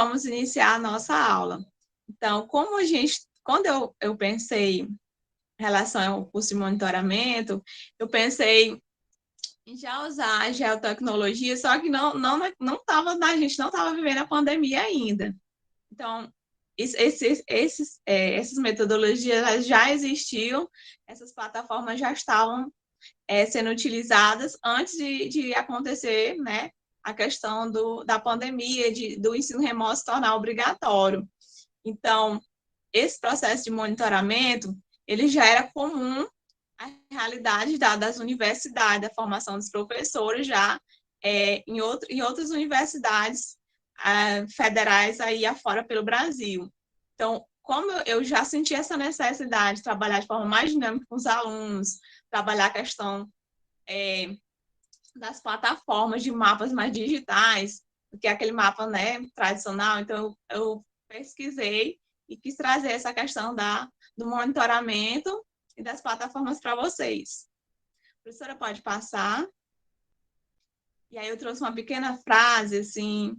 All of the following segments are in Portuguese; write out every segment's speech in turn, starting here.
vamos iniciar a nossa aula. Então, quando eu pensei em relação ao curso de monitoramento, eu pensei em já usar a geotecnologia, só que a gente não estava vivendo a pandemia ainda. Então, essas metodologias já existiam, essas plataformas já estavam sendo utilizadas antes de acontecer, né, a questão da pandemia, do ensino remoto se tornar obrigatório. Então, esse processo de monitoramento, ele já era comum à realidade das universidades, da formação dos professores já em outras universidades federais aí afora pelo Brasil. Então, como eu já senti essa necessidade de trabalhar de forma mais dinâmica com os alunos, trabalhar a questão das plataformas de mapas mais digitais, do que aquele mapa, né, tradicional, então eu pesquisei e quis trazer essa questão do monitoramento e das plataformas para vocês. A professora pode passar. E aí eu trouxe uma pequena frase, assim,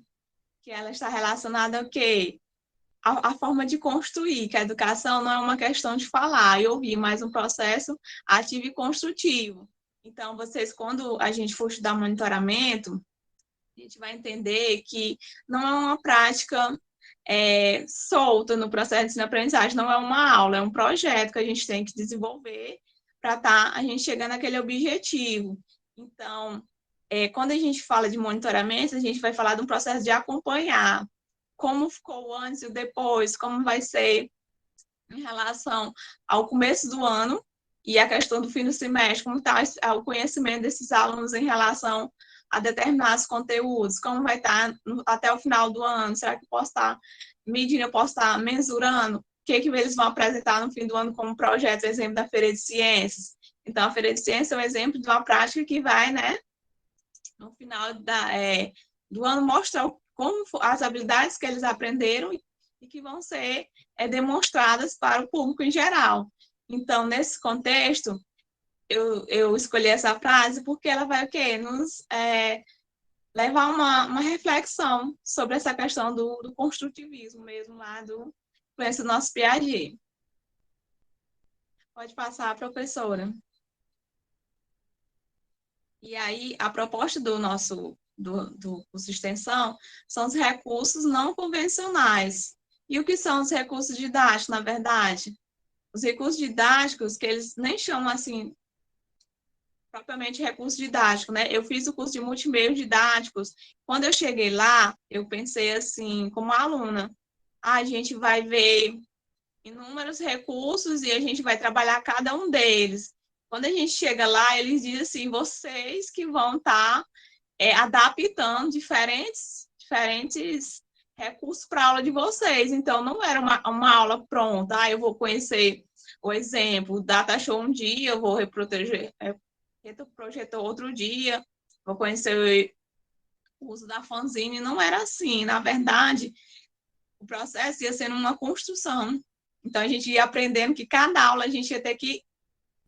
que ela está relacionada ao quê? A forma de construir, que a educação não é uma questão de falar e ouvir, mas um processo ativo e construtivo. Então, vocês, quando a gente for estudar monitoramento, a gente vai entender que não é uma prática solta no processo de ensino-aprendizagem, não é uma aula, é um projeto que a gente tem que desenvolver para a gente chegar naquele objetivo. Então, quando a gente fala de monitoramento, a gente vai falar de um processo de acompanhar como ficou o antes e o depois, como vai ser em relação ao começo do ano e a questão do fim do semestre, como está o conhecimento desses alunos em relação a determinados conteúdos, como vai estar até o final do ano, será que eu posso estar medindo, eu posso estar mensurando o que eles vão apresentar no fim do ano como projeto, exemplo da Feira de Ciências. Então, a Feira de Ciências é um exemplo de uma prática que vai, né, no final do ano, mostrar como as habilidades que eles aprenderam e que vão ser demonstradas para o público em geral. Então, nesse contexto, eu escolhi essa frase porque ela vai o quê? Nos levar uma reflexão sobre essa questão do construtivismo mesmo, lá do influência do nosso Piaget. Pode passar, professora. E aí, a proposta do nosso do curso de extensão são os recursos não convencionais. E o que são os recursos didáticos, na verdade? Os recursos didáticos, que eles nem chamam assim, propriamente recurso didático, né? Eu fiz o curso de multimeios didáticos. Quando eu cheguei lá, eu pensei assim, como aluna, a gente vai ver inúmeros recursos e a gente vai trabalhar cada um deles. Quando a gente chega lá, eles dizem assim, vocês que vão estar adaptando diferentes recursos para a aula de vocês. Então, não era uma aula pronta. Eu vou conhecer o exemplo, data show um dia, eu vou retroprojetor outro dia, vou conhecer o uso da fanzine. Não era assim. Na verdade, o processo ia sendo uma construção. Então, a gente ia aprendendo que cada aula a gente ia ter que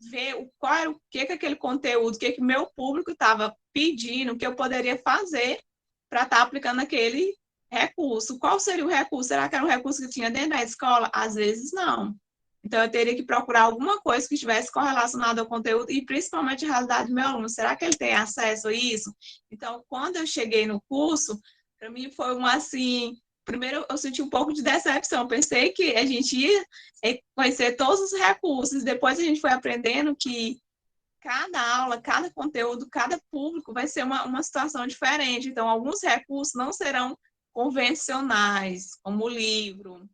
ver qual era o que aquele conteúdo, o que meu público estava pedindo, o que eu poderia fazer para estar aplicando aquele recurso. Qual seria o recurso? Será que era um recurso que tinha dentro da escola? Às vezes, não. Então, eu teria que procurar alguma coisa que estivesse correlacionada ao conteúdo e, principalmente, a realidade do meu aluno. Será que ele tem acesso a isso? Então, quando eu cheguei no curso, para mim foi assim... Primeiro, eu senti um pouco de decepção. Eu pensei que a gente ia conhecer todos os recursos. Depois, a gente foi aprendendo que cada aula, cada conteúdo, cada público vai ser uma situação diferente. Então, alguns recursos não serão convencionais, como o livro,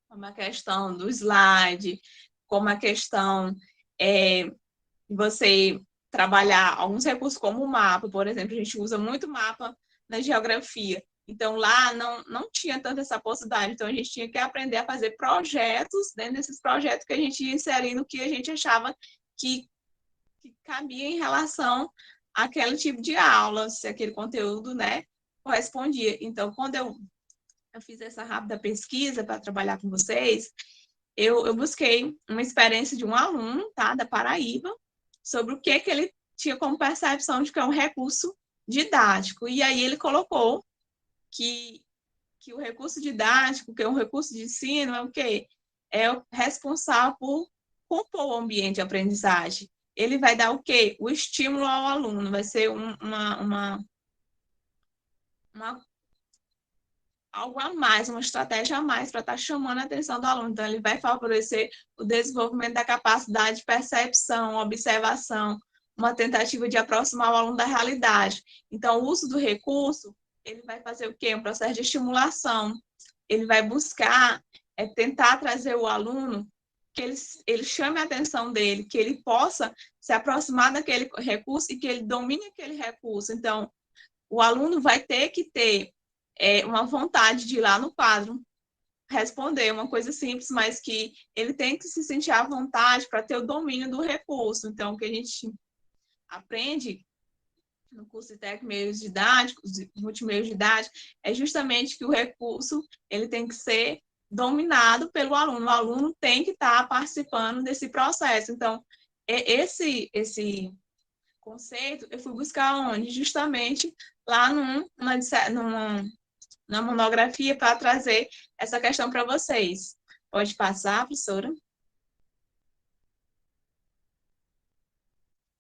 como a questão do slide, como a questão de você trabalhar alguns recursos como o mapa, por exemplo, a gente usa muito mapa na geografia. Então, lá não tinha tanta essa possibilidade. Então, a gente tinha que aprender a fazer projetos, dentro desses projetos que a gente ia inserindo o que a gente achava que cabia em relação àquele tipo de aula, se aquele conteúdo, né, correspondia. Então, quando eu fiz essa rápida pesquisa para trabalhar com vocês, eu busquei uma experiência de um aluno, tá, da Paraíba, sobre o que ele tinha como percepção de que é um recurso didático. E aí ele colocou que que o recurso didático, que é um recurso de ensino, é o quê? É o responsável por compor o ambiente de aprendizagem. Ele vai dar o quê? O estímulo ao aluno, vai ser algo a mais, uma estratégia a mais para estar chamando a atenção do aluno. Então, ele vai favorecer o desenvolvimento da capacidade de percepção, observação, uma tentativa de aproximar o aluno da realidade. Então, o uso do recurso, ele vai fazer o quê? Um processo de estimulação. Ele vai buscar tentar trazer o aluno que ele chame a atenção dele, que ele possa se aproximar daquele recurso e que ele domine aquele recurso. Então, o aluno vai ter que ter uma vontade de ir lá no quadro responder uma coisa simples, mas que ele tem que se sentir à vontade para ter o domínio do recurso. Então, o que a gente aprende no curso de técnicos meios didáticos, multimeios didáticos, é justamente que o recurso ele tem que ser dominado pelo aluno. O aluno tem que estar participando desse processo. Então, esse conceito eu fui buscar onde? Justamente lá numa monografia para trazer essa questão para vocês. Pode passar, professora?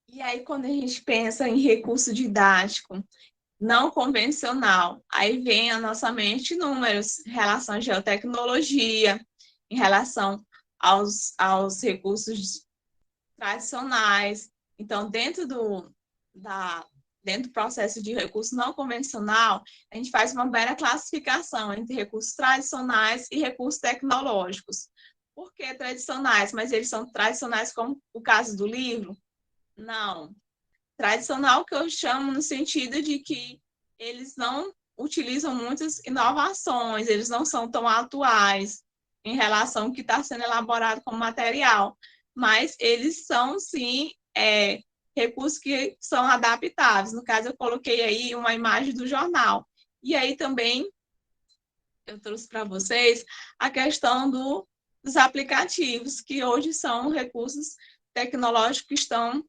E aí, quando a gente pensa em recurso didático não convencional, aí vem à nossa mente números em relação à geotecnologia, em relação aos recursos tradicionais. Então, dentro do processo de recurso não convencional, a gente faz uma mera classificação entre recursos tradicionais e recursos tecnológicos. Por que tradicionais? Mas eles são tradicionais como o caso do livro? Não. Tradicional que eu chamo no sentido de que eles não utilizam muitas inovações, eles não são tão atuais em relação ao que está sendo elaborado como material, mas eles são, sim, recursos que são adaptáveis. No caso, eu coloquei aí uma imagem do jornal. E aí também eu trouxe para vocês a questão dos aplicativos, que hoje são recursos tecnológicos que estão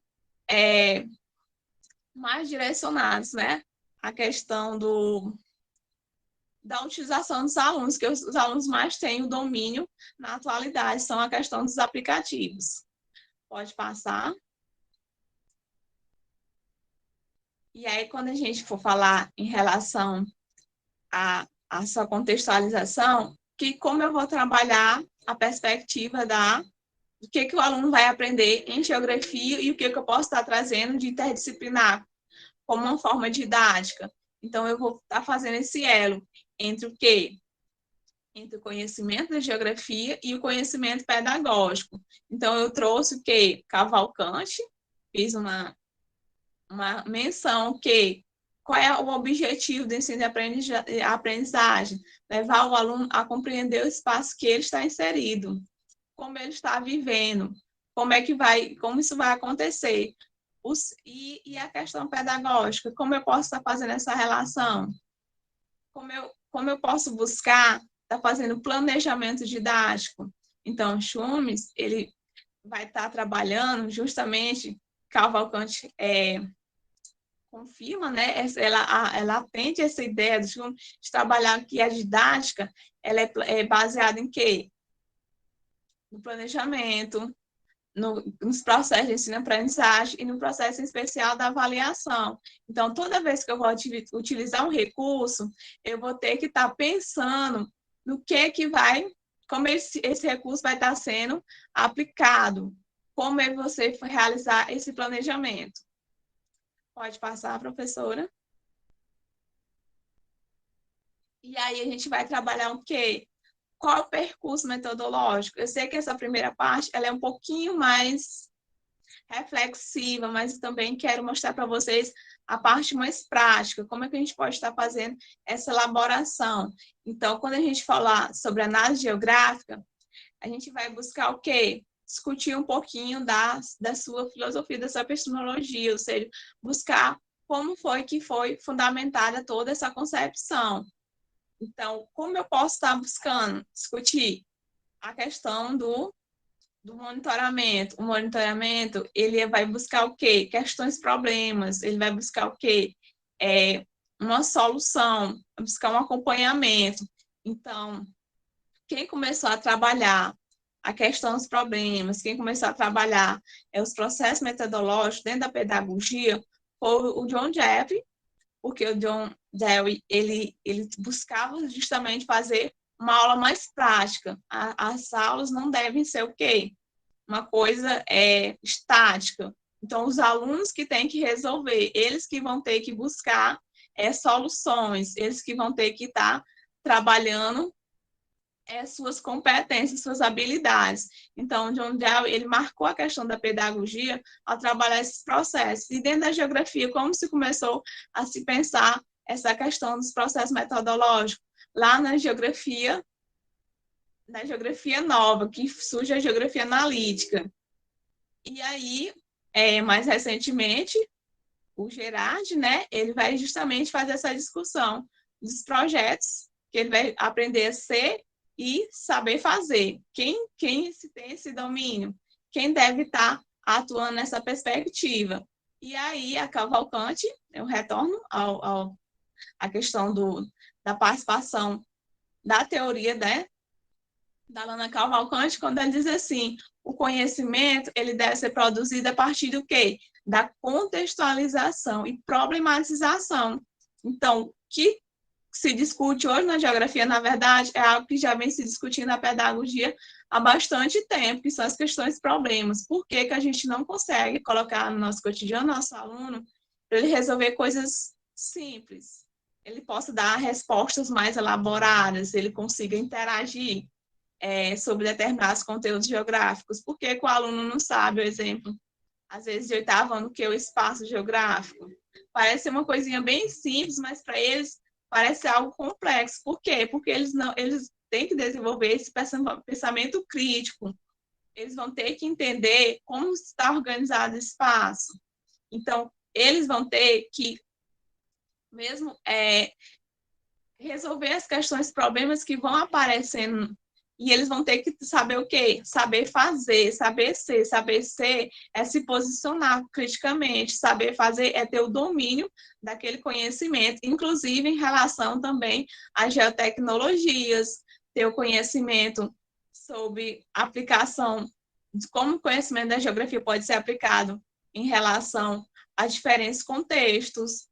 mais direcionados, né? A questão da utilização dos alunos, que os alunos mais têm o domínio na atualidade, são a questão dos aplicativos. Pode passar. E aí, quando a gente for falar em relação à sua contextualização, que como eu vou trabalhar a perspectiva do que o aluno vai aprender em geografia e o que eu posso estar trazendo de interdisciplinar como uma forma didática. Então, eu vou estar fazendo esse elo entre o quê? Entre o conhecimento da geografia e o conhecimento pedagógico. Então, eu trouxe o quê? Cavalcante, fiz uma menção que qual é o objetivo do ensino e aprendizagem? Levar o aluno a compreender o espaço que ele está inserido, como ele está vivendo, como isso vai acontecer. E a questão pedagógica, como eu posso estar fazendo essa relação? Como eu posso buscar estar fazendo planejamento didático? Então, Schummes, ele vai estar trabalhando justamente, Cavalcante confirma, né? Ela atende essa ideia de trabalhar que a didática ela é baseada em quê? No planejamento, nos processos de ensino-aprendizagem e no processo especial da avaliação. Então, toda vez que eu vou utilizar um recurso, eu vou ter que estar pensando no que vai, como esse recurso vai estar sendo aplicado, como é você realizar esse planejamento. Pode passar, professora. E aí a gente vai trabalhar o quê? Qual é o percurso metodológico? Eu sei que essa primeira parte ela é um pouquinho mais reflexiva, mas também quero mostrar para vocês a parte mais prática, como é que a gente pode estar fazendo essa elaboração. Então, quando a gente falar sobre análise geográfica, a gente vai buscar o quê? Discutir um pouquinho da sua filosofia, da sua epistemologia, ou seja, buscar como foi que foi fundamentada toda essa concepção. Então, como eu posso estar buscando discutir a questão do monitoramento? O monitoramento, ele vai buscar o quê? Questões, problemas. Ele vai buscar o quê? Uma solução, buscar um acompanhamento. Então, quem começou a trabalhar a questão dos problemas, quem começou a trabalhar os processos metodológicos dentro da pedagogia foi o John Dewey, porque o John Dewey, ele buscava justamente fazer uma aula mais prática. As aulas não devem ser o quê? Uma coisa estática. Então, os alunos que têm que resolver, eles que vão ter que buscar soluções, eles que vão ter que estar trabalhando suas competências, suas habilidades. Então, John Dewey, ele marcou a questão da pedagogia ao trabalhar esses processos. E dentro da geografia, como se começou a se pensar essa questão dos processos metodológicos? Lá na geografia nova, que surge a geografia analítica. E aí, mais recentemente, o Gerard, né, ele vai justamente fazer essa discussão dos projetos, que ele vai aprender a ser e saber fazer. Quem tem esse domínio? Quem deve estar atuando nessa perspectiva? E aí, a Cavalcante, eu retorno à questão da participação da teoria, né, da Lana Cavalcante, quando ela diz assim, o conhecimento ele deve ser produzido a partir do quê? Da contextualização e problematização. Então, o que se discute hoje na geografia, na verdade, é algo que já vem se discutindo na pedagogia há bastante tempo, que são as questões problemas. Por que que a gente não consegue colocar no nosso cotidiano, nosso aluno, para ele resolver coisas simples? Ele possa dar respostas mais elaboradas, ele consiga interagir sobre determinados conteúdos geográficos. Por que o aluno não sabe, o exemplo, às vezes de oitavo ano, que é o espaço geográfico? Parece uma coisinha bem simples, mas para eles parece algo complexo. Por quê? Porque eles têm que desenvolver esse pensamento crítico. Eles vão ter que entender como está organizado o espaço. Então, eles vão ter que mesmo resolver as questões, problemas que vão aparecendo, e eles vão ter que saber o quê? Saber fazer, saber ser é se posicionar criticamente, saber fazer é ter o domínio daquele conhecimento, inclusive em relação também às geotecnologias, ter o conhecimento sobre aplicação, de como o conhecimento da geografia pode ser aplicado em relação a diferentes contextos.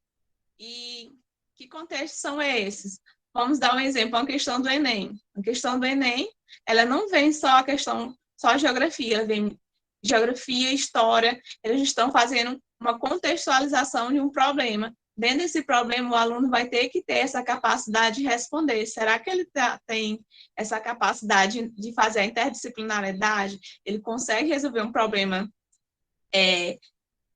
E que contextos são esses? Vamos dar um exemplo, a questão do Enem. A questão do Enem, ela não vem só a questão, só a geografia, ela vem geografia, história, eles estão fazendo uma contextualização de um problema. Dentro desse problema, o aluno vai ter que ter essa capacidade de responder. Será que ele tem essa capacidade de fazer a interdisciplinariedade? Ele consegue resolver um problema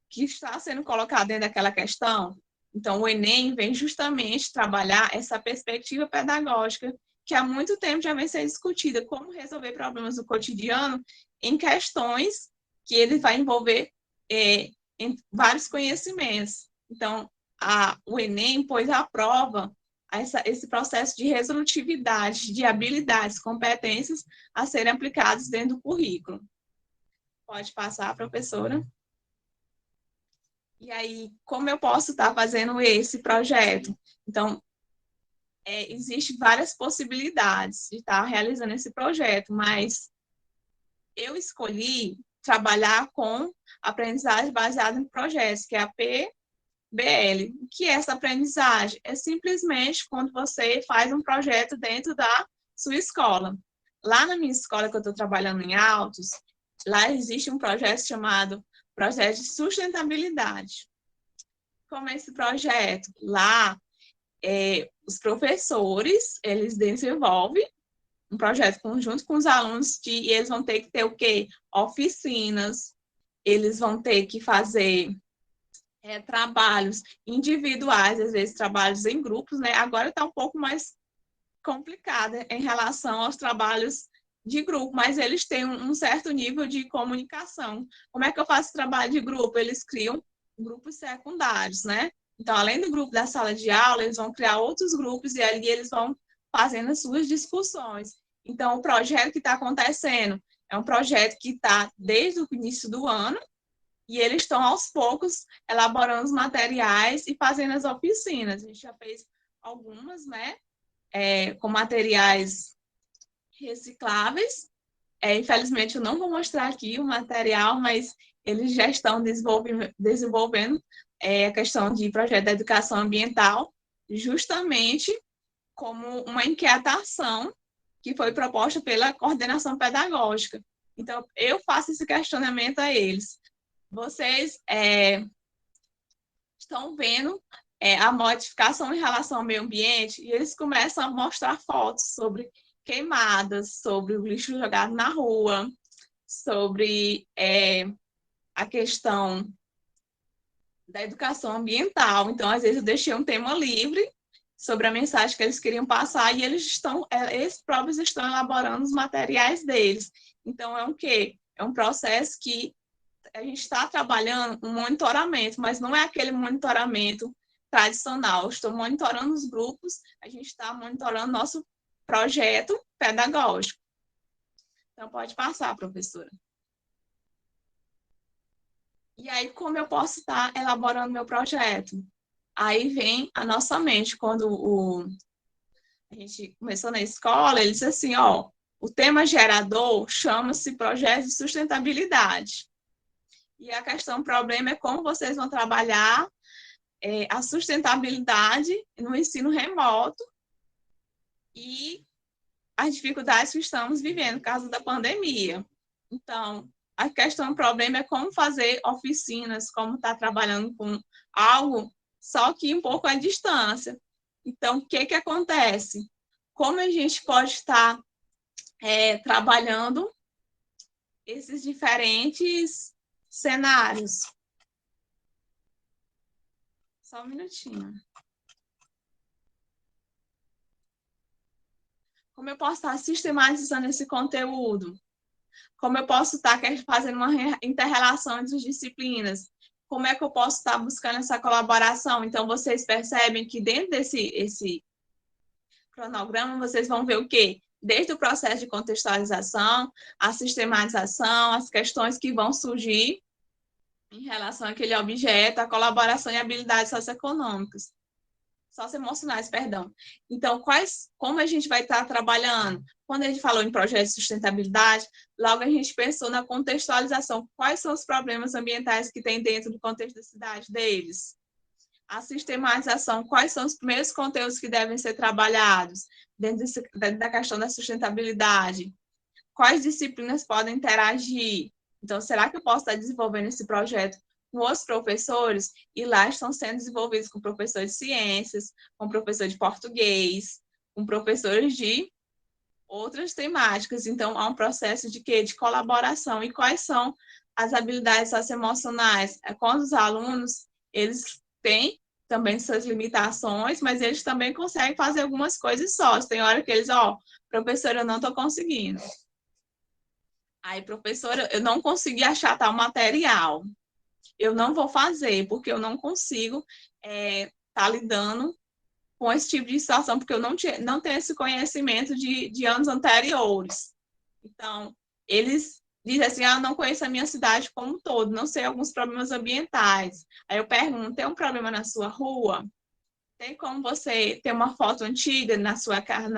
que está sendo colocado dentro daquela questão? Então, o Enem vem justamente trabalhar essa perspectiva pedagógica que há muito tempo já vem sendo discutida, como resolver problemas do cotidiano em questões que ele vai envolver em vários conhecimentos. Então, o Enem pôs à prova esse processo de resolutividade, de habilidades, competências a serem aplicadas dentro do currículo. Pode passar, professora. E aí, como eu posso estar fazendo esse projeto? Então, existem várias possibilidades de estar realizando esse projeto, mas eu escolhi trabalhar com aprendizagem baseada em projetos, que é a PBL. O que é essa aprendizagem? É simplesmente quando você faz um projeto dentro da sua escola. Lá na minha escola, que eu estou trabalhando em Altos, lá existe um projeto chamado Projeto de Sustentabilidade. Como é esse projeto? Lá, os professores, eles desenvolvem um projeto conjunto com os alunos e eles vão ter que ter o quê? Oficinas, eles vão ter que fazer trabalhos individuais, às vezes trabalhos em grupos, né? Agora está um pouco mais complicado em relação aos trabalhos de grupo, mas eles têm um certo nível de comunicação. Como é que eu faço trabalho de grupo? Eles criam grupos secundários, né? Então, além do grupo da sala de aula, eles vão criar outros grupos e ali eles vão fazendo as suas discussões. Então, o projeto que está acontecendo é um projeto que está desde o início do ano e eles estão, aos poucos, elaborando os materiais e fazendo as oficinas. A gente já fez algumas, né? com materiais recicláveis. Infelizmente, eu não vou mostrar aqui o material, mas eles já estão desenvolvendo a questão de projeto de educação ambiental, justamente como uma inquietação que foi proposta pela coordenação pedagógica. Então, eu faço esse questionamento a eles. Vocês estão vendo a modificação em relação ao meio ambiente, e eles começam a mostrar fotos sobre queimadas, sobre o lixo jogado na rua, sobre a questão da educação ambiental. Então, às vezes, eu deixei um tema livre sobre a mensagem que eles queriam passar, e eles próprios estão elaborando os materiais deles. Então, é um quê? É um processo que a gente está trabalhando um monitoramento, mas não é aquele monitoramento tradicional. Eu estou monitorando os grupos, a gente está monitorando nosso projeto pedagógico. Então, pode passar, professora. E aí, como eu posso estar elaborando meu projeto? Aí vem a nossa mente. Quando a gente começou na escola, ele disse assim, o tema gerador chama-se projeto de sustentabilidade. E a questão, o problema é como vocês vão trabalhar a sustentabilidade no ensino remoto e as dificuldades que estamos vivendo por causa da pandemia. Então, a questão, o problema é como fazer oficinas, como estar trabalhando com algo, só que um pouco à distância. Então, o que acontece? Como a gente pode estar trabalhando esses diferentes cenários? Só um minutinho. Como eu posso estar sistematizando esse conteúdo? Como eu posso estar fazendo uma inter-relação entre as disciplinas? Como é que eu posso estar buscando essa colaboração? Então, vocês percebem que dentro desse cronograma, vocês vão ver o quê? Desde o processo de contextualização, a sistematização, as questões que vão surgir em relação àquele objeto, a colaboração e habilidades socioeconômicas. Socioemocionais, perdão. Então, como a gente vai estar trabalhando? Quando a gente falou em projeto de sustentabilidade, logo a gente pensou na contextualização. Quais são os problemas ambientais que tem dentro do contexto da cidade deles? A sistematização, quais são os primeiros conteúdos que devem ser trabalhados dentro da questão da sustentabilidade? Quais disciplinas podem interagir? Então, será que eu posso estar desenvolvendo esse projeto com os professores? E lá estão sendo desenvolvidos com professores de ciências, com professor de português, com professores de outras temáticas. Então, há um processo de quê? De colaboração. E quais são as habilidades socioemocionais? Quando os alunos, eles têm também suas limitações, mas eles também conseguem fazer algumas coisas sós. Tem hora que eles, professora, eu não estou conseguindo. Aí, professora, eu não consegui achar tal material. Eu não vou fazer, porque eu não consigo estar lidando com esse tipo de situação, porque eu não tenho esse conhecimento de anos anteriores. Então, eles dizem assim, não conheço a minha cidade como um todo, não sei alguns problemas ambientais. Aí eu pergunto, tem um problema na sua rua? Tem como você ter uma foto antiga na sua casa,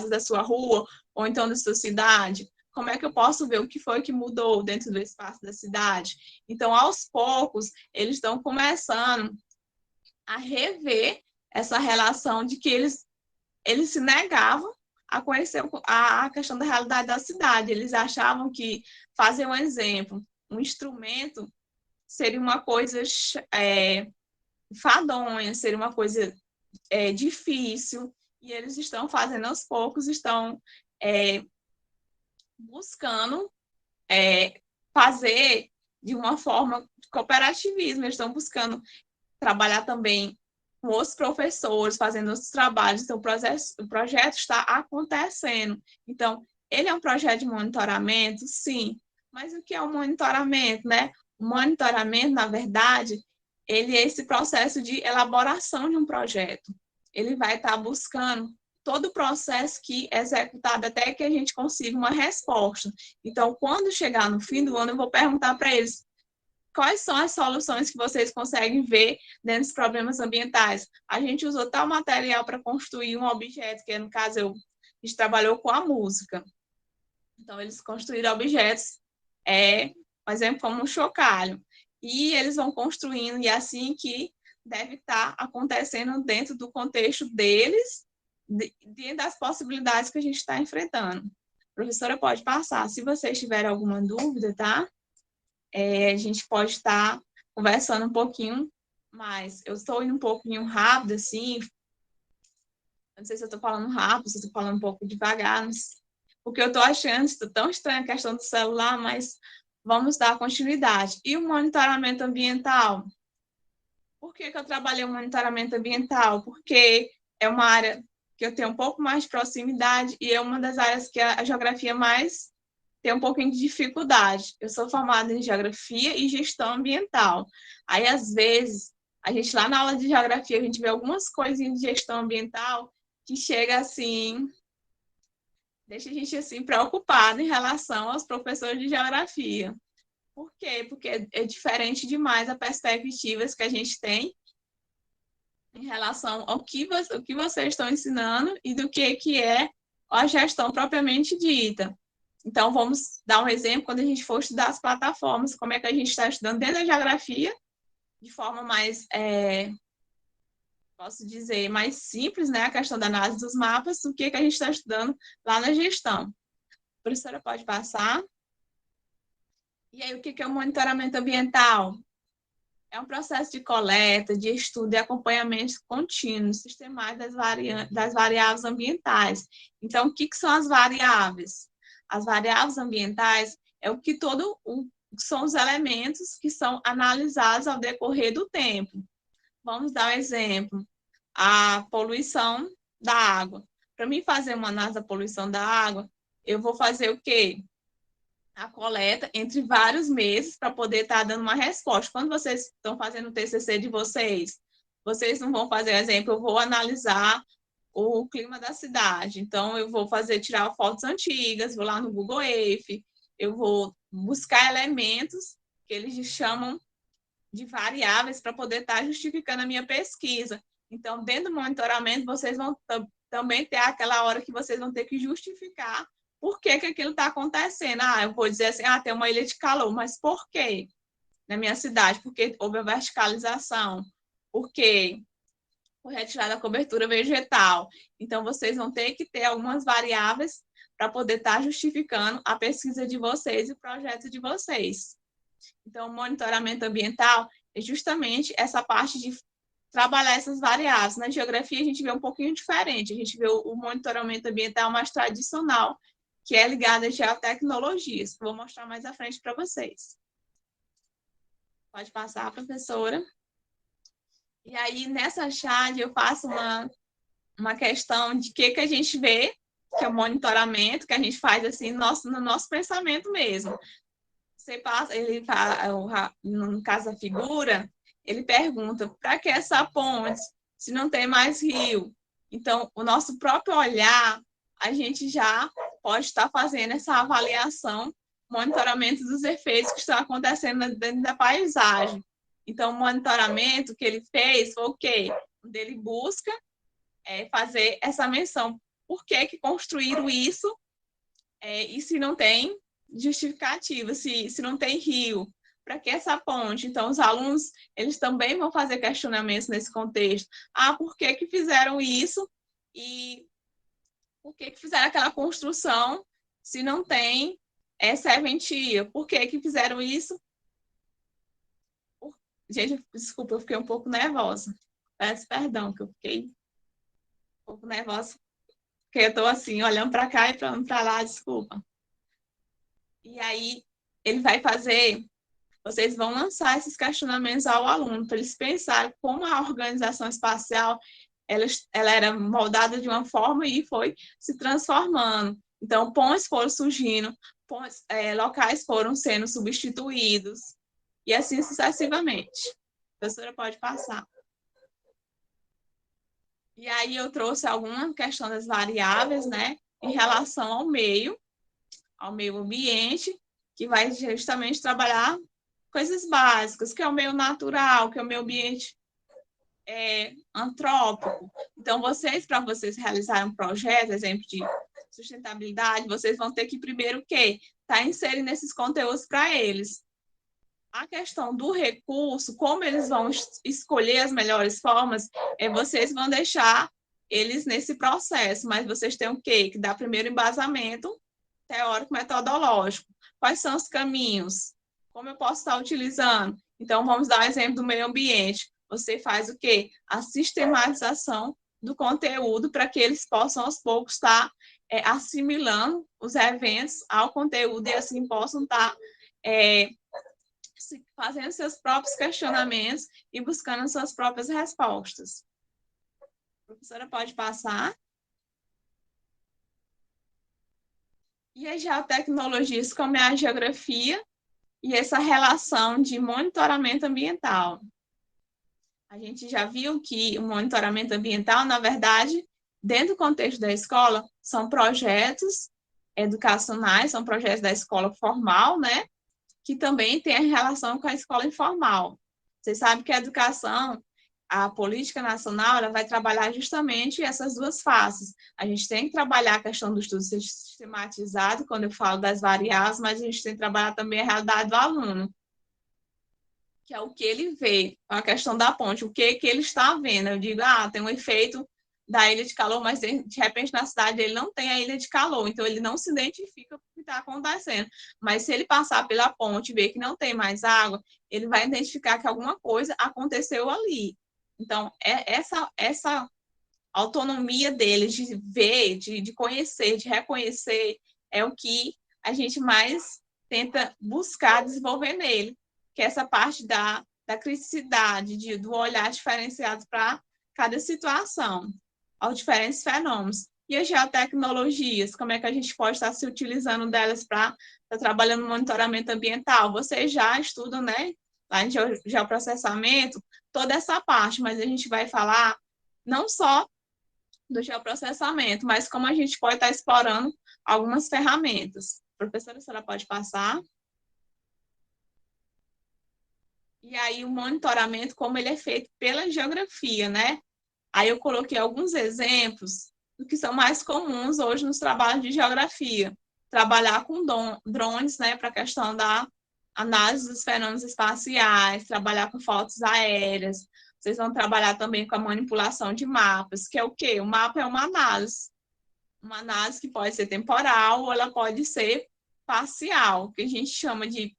da sua rua, ou então da sua cidade? Como é que eu posso ver o que foi que mudou dentro do espaço da cidade? Então, aos poucos, eles estão começando a rever essa relação de que eles se negavam a conhecer a questão da realidade da cidade. Eles achavam que fazer um exemplo, um instrumento, seria uma coisa fadonha, seria uma coisa difícil, e eles estão fazendo aos poucos, estão buscando fazer de uma forma de cooperativismo, eles estão buscando trabalhar também com os professores, fazendo os trabalhos, então o projeto está acontecendo. Então, ele é um projeto de monitoramento? Sim, mas o que é o monitoramento, né? O monitoramento, na verdade, ele é esse processo de elaboração de um projeto. Ele vai estar buscando todo o processo que é executado até que a gente consiga uma resposta. Então, quando chegar no fim do ano, eu vou perguntar para eles quais são as soluções que vocês conseguem ver dentro dos problemas ambientais? A gente usou tal material para construir um objeto, que no caso a gente trabalhou com a música. Então, eles construíram objetos, por exemplo, como um chocalho. E eles vão construindo, e é assim que deve estar acontecendo dentro do contexto deles, dentro das possibilidades que a gente está enfrentando. A professora pode passar. Se vocês tiverem alguma dúvida, tá? A gente pode estar conversando um pouquinho mais. Eu estou indo um pouquinho rápido, assim. Não sei se eu estou falando rápido, se eu estou falando um pouco devagar, porque eu estou achando tão estranha a questão do celular, mas vamos dar continuidade. E o monitoramento ambiental? Por que eu trabalhei o monitoramento ambiental? Porque é uma área que eu tenho um pouco mais de proximidade e é uma das áreas que a geografia mais tem um pouquinho de dificuldade. Eu sou formada em geografia e gestão ambiental. Aí, às vezes, a gente lá na aula de geografia, a gente vê algumas coisinhas de gestão ambiental que chega assim, deixa a gente assim preocupado em relação aos professores de geografia. Por quê? Porque é diferente demais a perspectivas que a gente tem em relação ao que vocês estão ensinando e do que é a gestão propriamente dita. Então, vamos dar um exemplo quando a gente for estudar as plataformas, como é que a gente está estudando dentro da geografia, de forma mais, posso dizer, mais simples, né, a questão da análise dos mapas, do que a gente está estudando lá na gestão. A professora pode passar. E aí, o que é o monitoramento ambiental? É um processo de coleta, de estudo e acompanhamento contínuo, sistemático das variáveis ambientais. Então, o que são as variáveis? As variáveis ambientais são os elementos que são analisados ao decorrer do tempo. Vamos dar um exemplo. A poluição da água. Para mim fazer uma análise da poluição da água, eu vou fazer o quê? A coleta entre vários meses para poder estar dando uma resposta. Quando vocês estão fazendo o TCC de vocês não vão fazer, exemplo, eu vou analisar o clima da cidade. Então, eu vou tirar fotos antigas, vou lá no Google Earth, eu vou buscar elementos que eles chamam de variáveis para poder estar justificando a minha pesquisa. Então, dentro do monitoramento, vocês vão também ter aquela hora que vocês vão ter que justificar por que aquilo está acontecendo. Eu vou dizer assim, tem uma ilha de calor, mas por quê? Na minha cidade, porque houve a verticalização, porque foi retirada a cobertura vegetal. Então, vocês vão ter que ter algumas variáveis para poder estar justificando a pesquisa de vocês e o projeto de vocês. Então, o monitoramento ambiental é justamente essa parte de trabalhar essas variáveis. Na geografia, a gente vê um pouquinho diferente. A gente vê o monitoramento ambiental mais tradicional, que é ligado às geotecnologias. Vou mostrar mais à frente para vocês. Pode passar, professora. E aí, nessa chave, eu faço uma questão de que a gente vê, que é o monitoramento, que a gente faz assim no nosso pensamento mesmo. Você passa, ele fala, no caso da figura, ele pergunta, para que essa ponte, se não tem mais rio? Então, o nosso próprio olhar, a gente já pode estar fazendo essa avaliação, monitoramento dos efeitos que estão acontecendo dentro da paisagem. Então, o monitoramento que ele fez foi o quê? Ele busca fazer essa menção. Por que construíram isso? E se não tem justificativa, se não tem rio, para que essa ponte? Então, os alunos, eles também vão fazer questionamentos nesse contexto. Por que fizeram isso? E por que fizeram aquela construção se não tem serventia? Por que fizeram isso? Gente, desculpa, eu fiquei um pouco nervosa. Peço perdão, que eu fiquei um pouco nervosa, porque eu estou assim, olhando para cá e para lá, desculpa. E aí, ele vai fazer, vocês vão lançar esses questionamentos ao aluno, para eles pensarem como a organização espacial ela era moldada de uma forma e foi se transformando. Então, pontes foram surgindo, locais foram sendo substituídos, e assim sucessivamente. A professora pode passar. E aí eu trouxe alguma questão das variáveis, né, em relação ao meio ambiente, que vai justamente trabalhar coisas básicas, que é o meio natural, que é o meio ambiente antrópico. Então, para vocês realizarem um projeto, exemplo de sustentabilidade, vocês vão ter que primeiro o quê? Tá inserindo esses conteúdos para eles. A questão do recurso, como eles vão escolher as melhores formas, vocês vão deixar eles nesse processo, mas vocês têm o quê? Que dar primeiro embasamento teórico metodológico. Quais são os caminhos? Como eu posso estar utilizando? Então, vamos dar o exemplo do meio ambiente. Você faz o quê? A sistematização do conteúdo para que eles possam, aos poucos, estar assimilando os eventos ao conteúdo e assim possam estar fazendo seus próprios questionamentos e buscando suas próprias respostas. A professora pode passar. E as geotecnologias, como é a geografia e essa relação de monitoramento ambiental. A gente já viu que o monitoramento ambiental, na verdade, dentro do contexto da escola, são projetos educacionais, são projetos da escola formal, né? Que também tem a relação com a escola informal. Vocês sabem que a educação, a política nacional, ela vai trabalhar justamente essas duas faces. A gente tem que trabalhar a questão do estudo sistematizado, quando eu falo das variáveis, mas a gente tem que trabalhar também a realidade do aluno, que é o que ele vê, a questão da ponte, o que ele está vendo. Eu digo, tem um efeito da ilha de calor, mas de repente na cidade ele não tem a ilha de calor, então ele não se identifica com o que está acontecendo. Mas se ele passar pela ponte e ver que não tem mais água, ele vai identificar que alguma coisa aconteceu ali. Então, essa autonomia dele de ver, de conhecer, de reconhecer, é o que a gente mais tenta buscar desenvolver nele, que é essa parte da criticidade, do olhar diferenciado para cada situação, aos diferentes fenômenos. E as geotecnologias, como é que a gente pode estar se utilizando delas para estar trabalhando no monitoramento ambiental? Vocês já estudam, né, lá em geoprocessamento, toda essa parte, mas a gente vai falar não só do geoprocessamento, mas como a gente pode estar explorando algumas ferramentas. Professora, a senhora pode passar? E aí, o monitoramento, como ele é feito pela geografia, né? Aí eu coloquei alguns exemplos do que são mais comuns hoje nos trabalhos de geografia. Trabalhar com drones, né, para a questão da análise dos fenômenos espaciais, trabalhar com fotos aéreas. Vocês vão trabalhar também com a manipulação de mapas, que é o quê? O mapa é uma análise que pode ser temporal ou ela pode ser parcial, que a gente chama de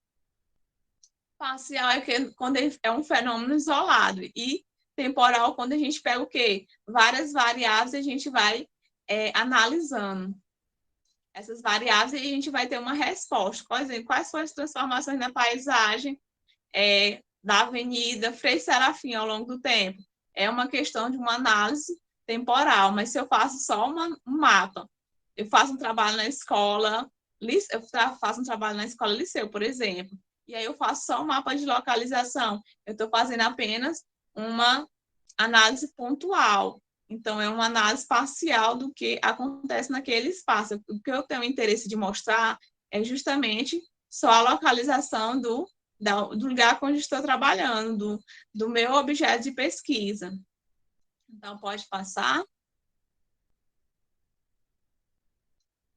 parcial quando é um fenômeno isolado, e temporal quando a gente pega o quê? Várias variáveis e a gente vai analisando essas variáveis e a gente vai ter uma resposta. Por exemplo, quais foram as transformações na paisagem da Avenida Frei Serafim ao longo do tempo? É uma questão de uma análise temporal, mas se eu faço só um mapa, eu faço um trabalho na escola, liceu, por exemplo, e aí eu faço só um mapa de localização, eu estou fazendo apenas uma análise pontual. Então, é uma análise parcial do que acontece naquele espaço. O que eu tenho interesse de mostrar é justamente só a localização do lugar onde estou trabalhando, do meu objeto de pesquisa. Então, pode passar.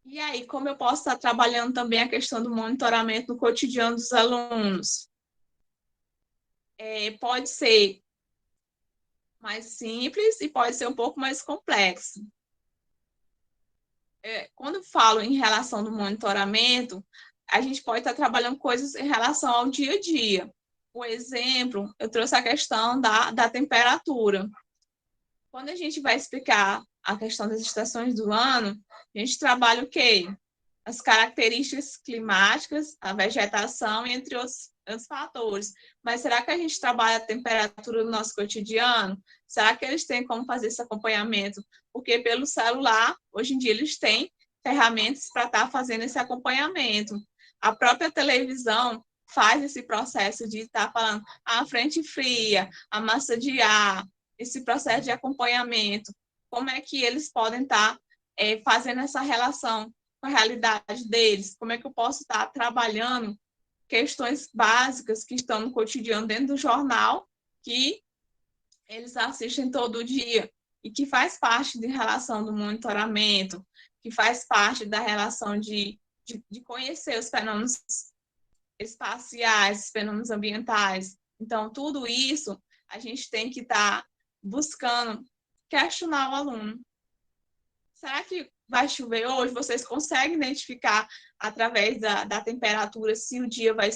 E aí, como eu posso estar trabalhando também a questão do monitoramento no cotidiano dos alunos? Pode ser mais simples e pode ser um pouco mais complexo. Quando falo em relação do monitoramento, a gente pode estar trabalhando coisas em relação ao dia a dia. Por exemplo, eu trouxe a questão da temperatura. Quando a gente vai explicar a questão das estações do ano, a gente trabalha o quê? As características climáticas, a vegetação, entre outros fatores. Mas será que a gente trabalha a temperatura no nosso cotidiano? Será que eles têm como fazer esse acompanhamento? Porque pelo celular, hoje em dia, eles têm ferramentas para estar fazendo esse acompanhamento. A própria televisão faz esse processo de estar falando a frente fria, a massa de ar, esse processo de acompanhamento. Como é que eles podem estar fazendo essa relação com a realidade deles? Como é que eu posso estar trabalhando questões básicas que estão no cotidiano dentro do jornal, que eles assistem todo dia e que faz parte de relação do monitoramento, que faz parte da relação de conhecer os fenômenos espaciais, os fenômenos ambientais. Então, tudo isso a gente tem que estar buscando questionar o aluno. Será que vai chover hoje? Vocês conseguem identificar através da temperatura se o dia vai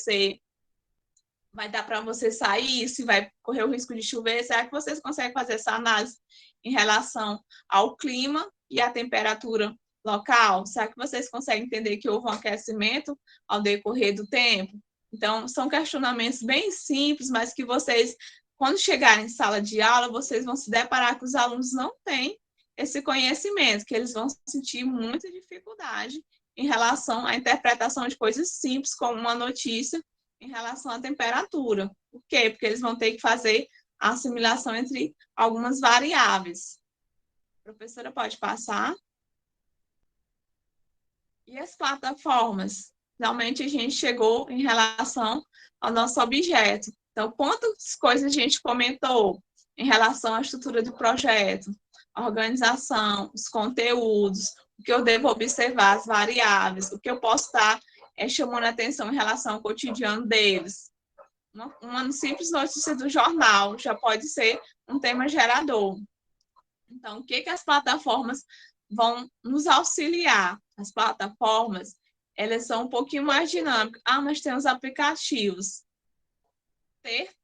dar para você sair, se vai correr o risco de chover? Será que vocês conseguem fazer essa análise em relação ao clima e à temperatura local? Será que vocês conseguem entender que houve um aquecimento ao decorrer do tempo? Então, são questionamentos bem simples, mas que vocês, quando chegarem em sala de aula, vocês vão se deparar que os alunos não têm esse conhecimento, que eles vão sentir muita dificuldade em relação à interpretação de coisas simples, como uma notícia em relação à temperatura. Por quê? Porque eles vão ter que fazer a assimilação entre algumas variáveis. A professora pode passar. E as plataformas? Finalmente a gente chegou em relação ao nosso objeto. Então, quantas coisas a gente comentou em relação à estrutura do projeto, a organização, os conteúdos, o que eu devo observar, as variáveis, o que eu posso estar chamando a atenção em relação ao cotidiano deles. Uma simples notícia do jornal já pode ser um tema gerador. Então, o que as plataformas vão nos auxiliar? As plataformas, elas são um pouquinho mais dinâmicas. Mas tem os aplicativos.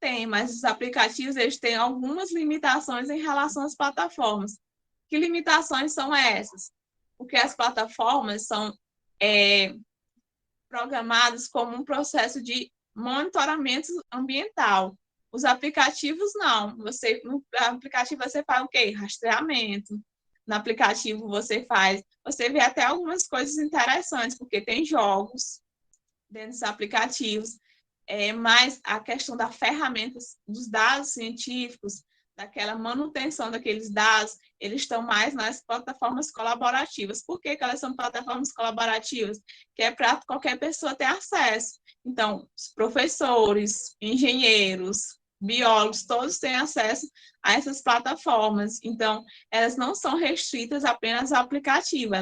Tem, mas os aplicativos, eles têm algumas limitações em relação às plataformas. Que limitações são essas? Porque as plataformas são programadas como um processo de monitoramento ambiental. Os aplicativos, não. No aplicativo, você faz o quê? Rastreamento. No aplicativo, você vê até algumas coisas interessantes, porque tem jogos dentro dos aplicativos, mas a questão da ferramenta, dos dados científicos, daquela manutenção daqueles dados, eles estão mais nas plataformas colaborativas. Por que elas são plataformas colaborativas? Que é para qualquer pessoa ter acesso. Então, os professores, engenheiros, biólogos, todos têm acesso a essas plataformas. Então, elas não são restritas apenas ao aplicativo,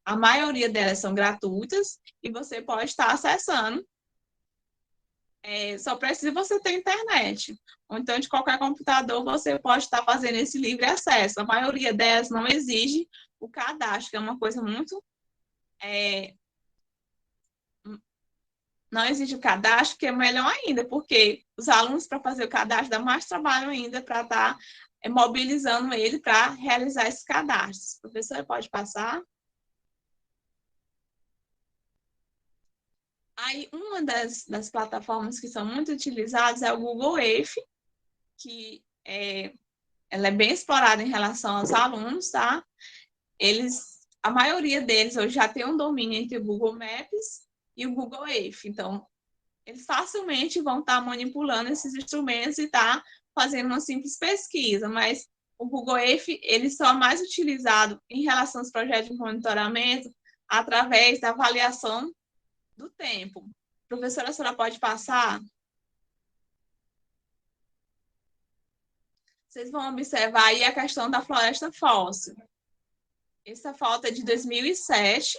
a maioria delas são gratuitas e você pode estar acessando. Só precisa você ter internet. Ou então, de qualquer computador, você pode estar fazendo esse livre acesso. A maioria delas não exige o cadastro, que é uma coisa muito... Não exige o cadastro, que é melhor ainda, porque os alunos, para fazer o cadastro, dá mais trabalho ainda para estar mobilizando ele para realizar esses cadastros. Professora, pode passar? Aí, uma das plataformas que são muito utilizadas é o Google Earth, que ela é bem explorada em relação aos alunos, tá? A maioria deles hoje já tem um domínio entre o Google Maps e o Google Earth. Então, eles facilmente vão estar manipulando esses instrumentos e estar fazendo uma simples pesquisa, mas o Google Earth, ele só é mais utilizado em relação aos projetos de monitoramento através da avaliação do tempo. Professora, a senhora pode passar? Vocês vão observar aí a questão da floresta fóssil. Essa foto é de 2007.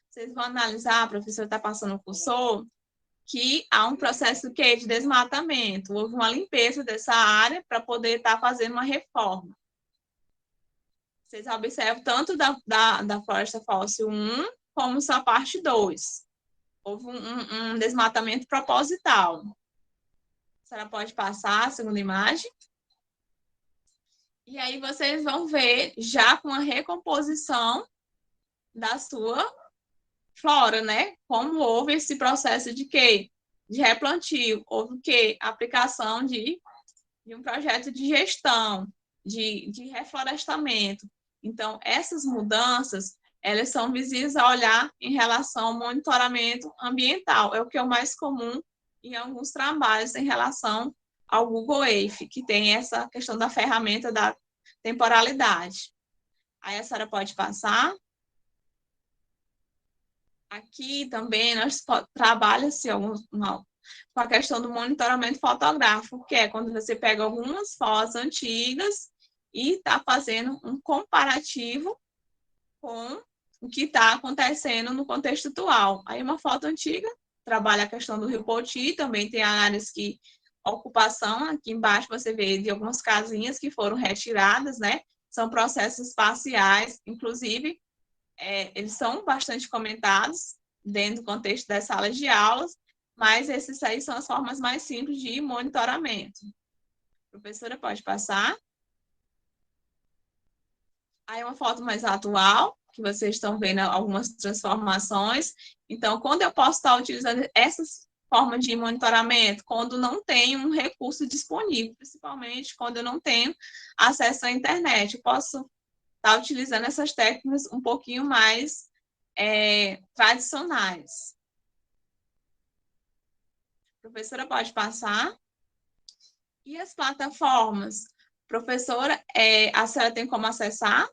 Vocês vão analisar, a professora está passando o cursor, que há um processo de desmatamento. Houve uma limpeza dessa área para poder estar fazendo uma reforma. Vocês observam tanto da floresta fóssil 1 como sua parte 2. Houve um desmatamento proposital. A senhora pode passar a segunda imagem. E aí vocês vão ver já com a recomposição da sua flora, né? Como houve esse processo de quê? De replantio. Houve o quê? Aplicação de um projeto de gestão, de reflorestamento. Então, essas mudanças, elas são visíveis a olhar em relação ao monitoramento ambiental. É o que é o mais comum em alguns trabalhos em relação ao Google Earth, que tem essa questão da ferramenta da temporalidade. Aí a senhora pode passar. Aqui também nós trabalha-se com a questão do monitoramento fotográfico, que é quando você pega algumas fotos antigas e está fazendo um comparativo com o que está acontecendo no contexto atual. Aí uma foto antiga trabalha a questão do Rio Poti, também tem áreas que ocupação, aqui embaixo você vê de algumas casinhas que foram retiradas, né? São processos espaciais, inclusive, eles são bastante comentados dentro do contexto das salas de aulas, mas esses aí são as formas mais simples de monitoramento. A professora pode passar. Aí uma foto mais atual, que vocês estão vendo algumas transformações. Então, quando eu posso estar utilizando essas formas de monitoramento? Quando não tem um recurso disponível, principalmente quando eu não tenho acesso à internet. Eu posso estar utilizando essas técnicas um pouquinho mais tradicionais. A professora pode passar. E as plataformas? Professora, a senhora tem como acessar?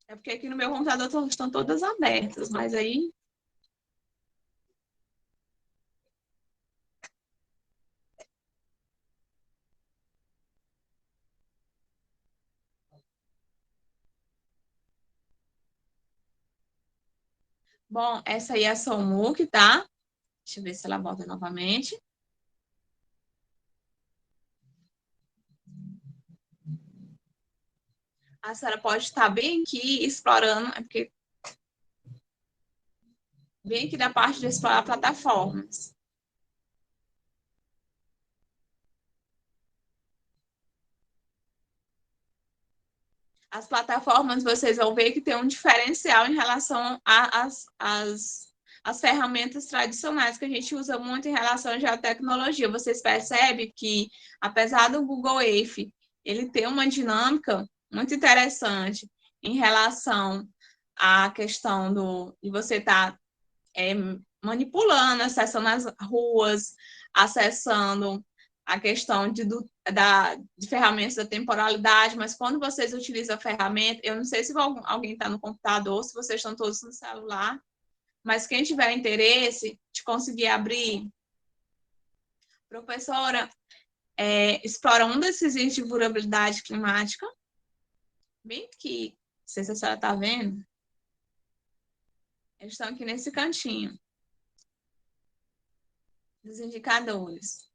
É porque aqui no meu computador estão todas abertas, mas aí. Bom, essa aí é a Somuc, tá? Deixa eu ver se ela volta novamente. A senhora pode estar bem aqui explorando, é porque bem aqui da parte de explorar plataformas. As plataformas, vocês vão ver que tem um diferencial em relação às ferramentas tradicionais que a gente usa muito em relação à geotecnologia. Vocês percebem que, apesar do Google Earth, ele tem uma dinâmica muito interessante em relação à questão de você estar manipulando, acessando as ruas, acessando a questão de ferramentas da temporalidade, mas quando vocês utilizam a ferramenta, eu não sei se alguém está no computador, se vocês estão todos no celular, mas quem tiver interesse de conseguir abrir, professora, explora um desses itens de vulnerabilidade climática, bem que, não sei se a senhora está vendo, eles estão aqui nesse cantinho dos indicadores.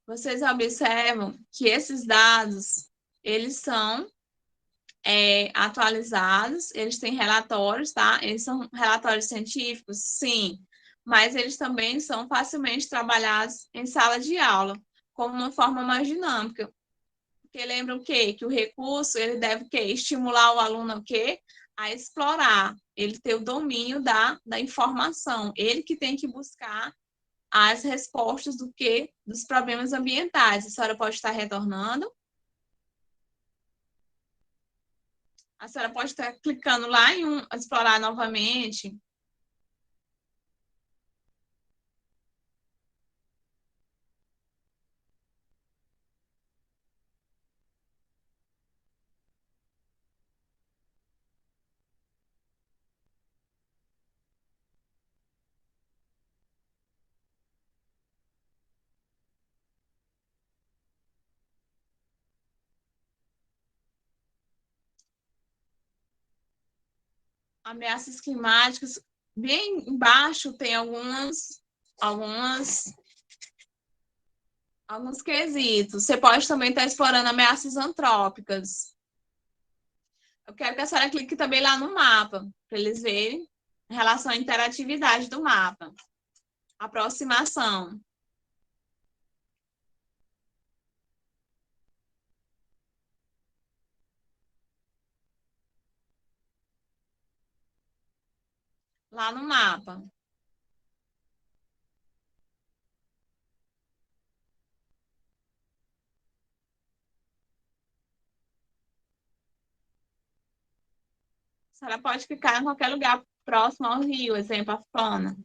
Vocês observam que esses dados, eles são atualizados, eles têm relatórios, tá? Eles são relatórios científicos, sim, mas eles também são facilmente trabalhados em sala de aula, como uma forma mais dinâmica. Porque lembra o quê? Que o recurso, ele deve o quê? Estimular o aluno o quê? A explorar, ele ter o domínio da informação, ele que tem que buscar as respostas do que dos problemas ambientais. A senhora pode estar retornando. A senhora pode estar clicando lá em explorar novamente. Ameaças climáticas. Bem embaixo tem algumas, alguns quesitos. Você pode também estar explorando ameaças antrópicas. Eu quero que a senhora clique também lá no mapa, para eles verem em relação à interatividade do mapa. Aproximação. Lá no mapa. senhora pode ficar em qualquer lugar próximo ao rio, exemplo, a Flona.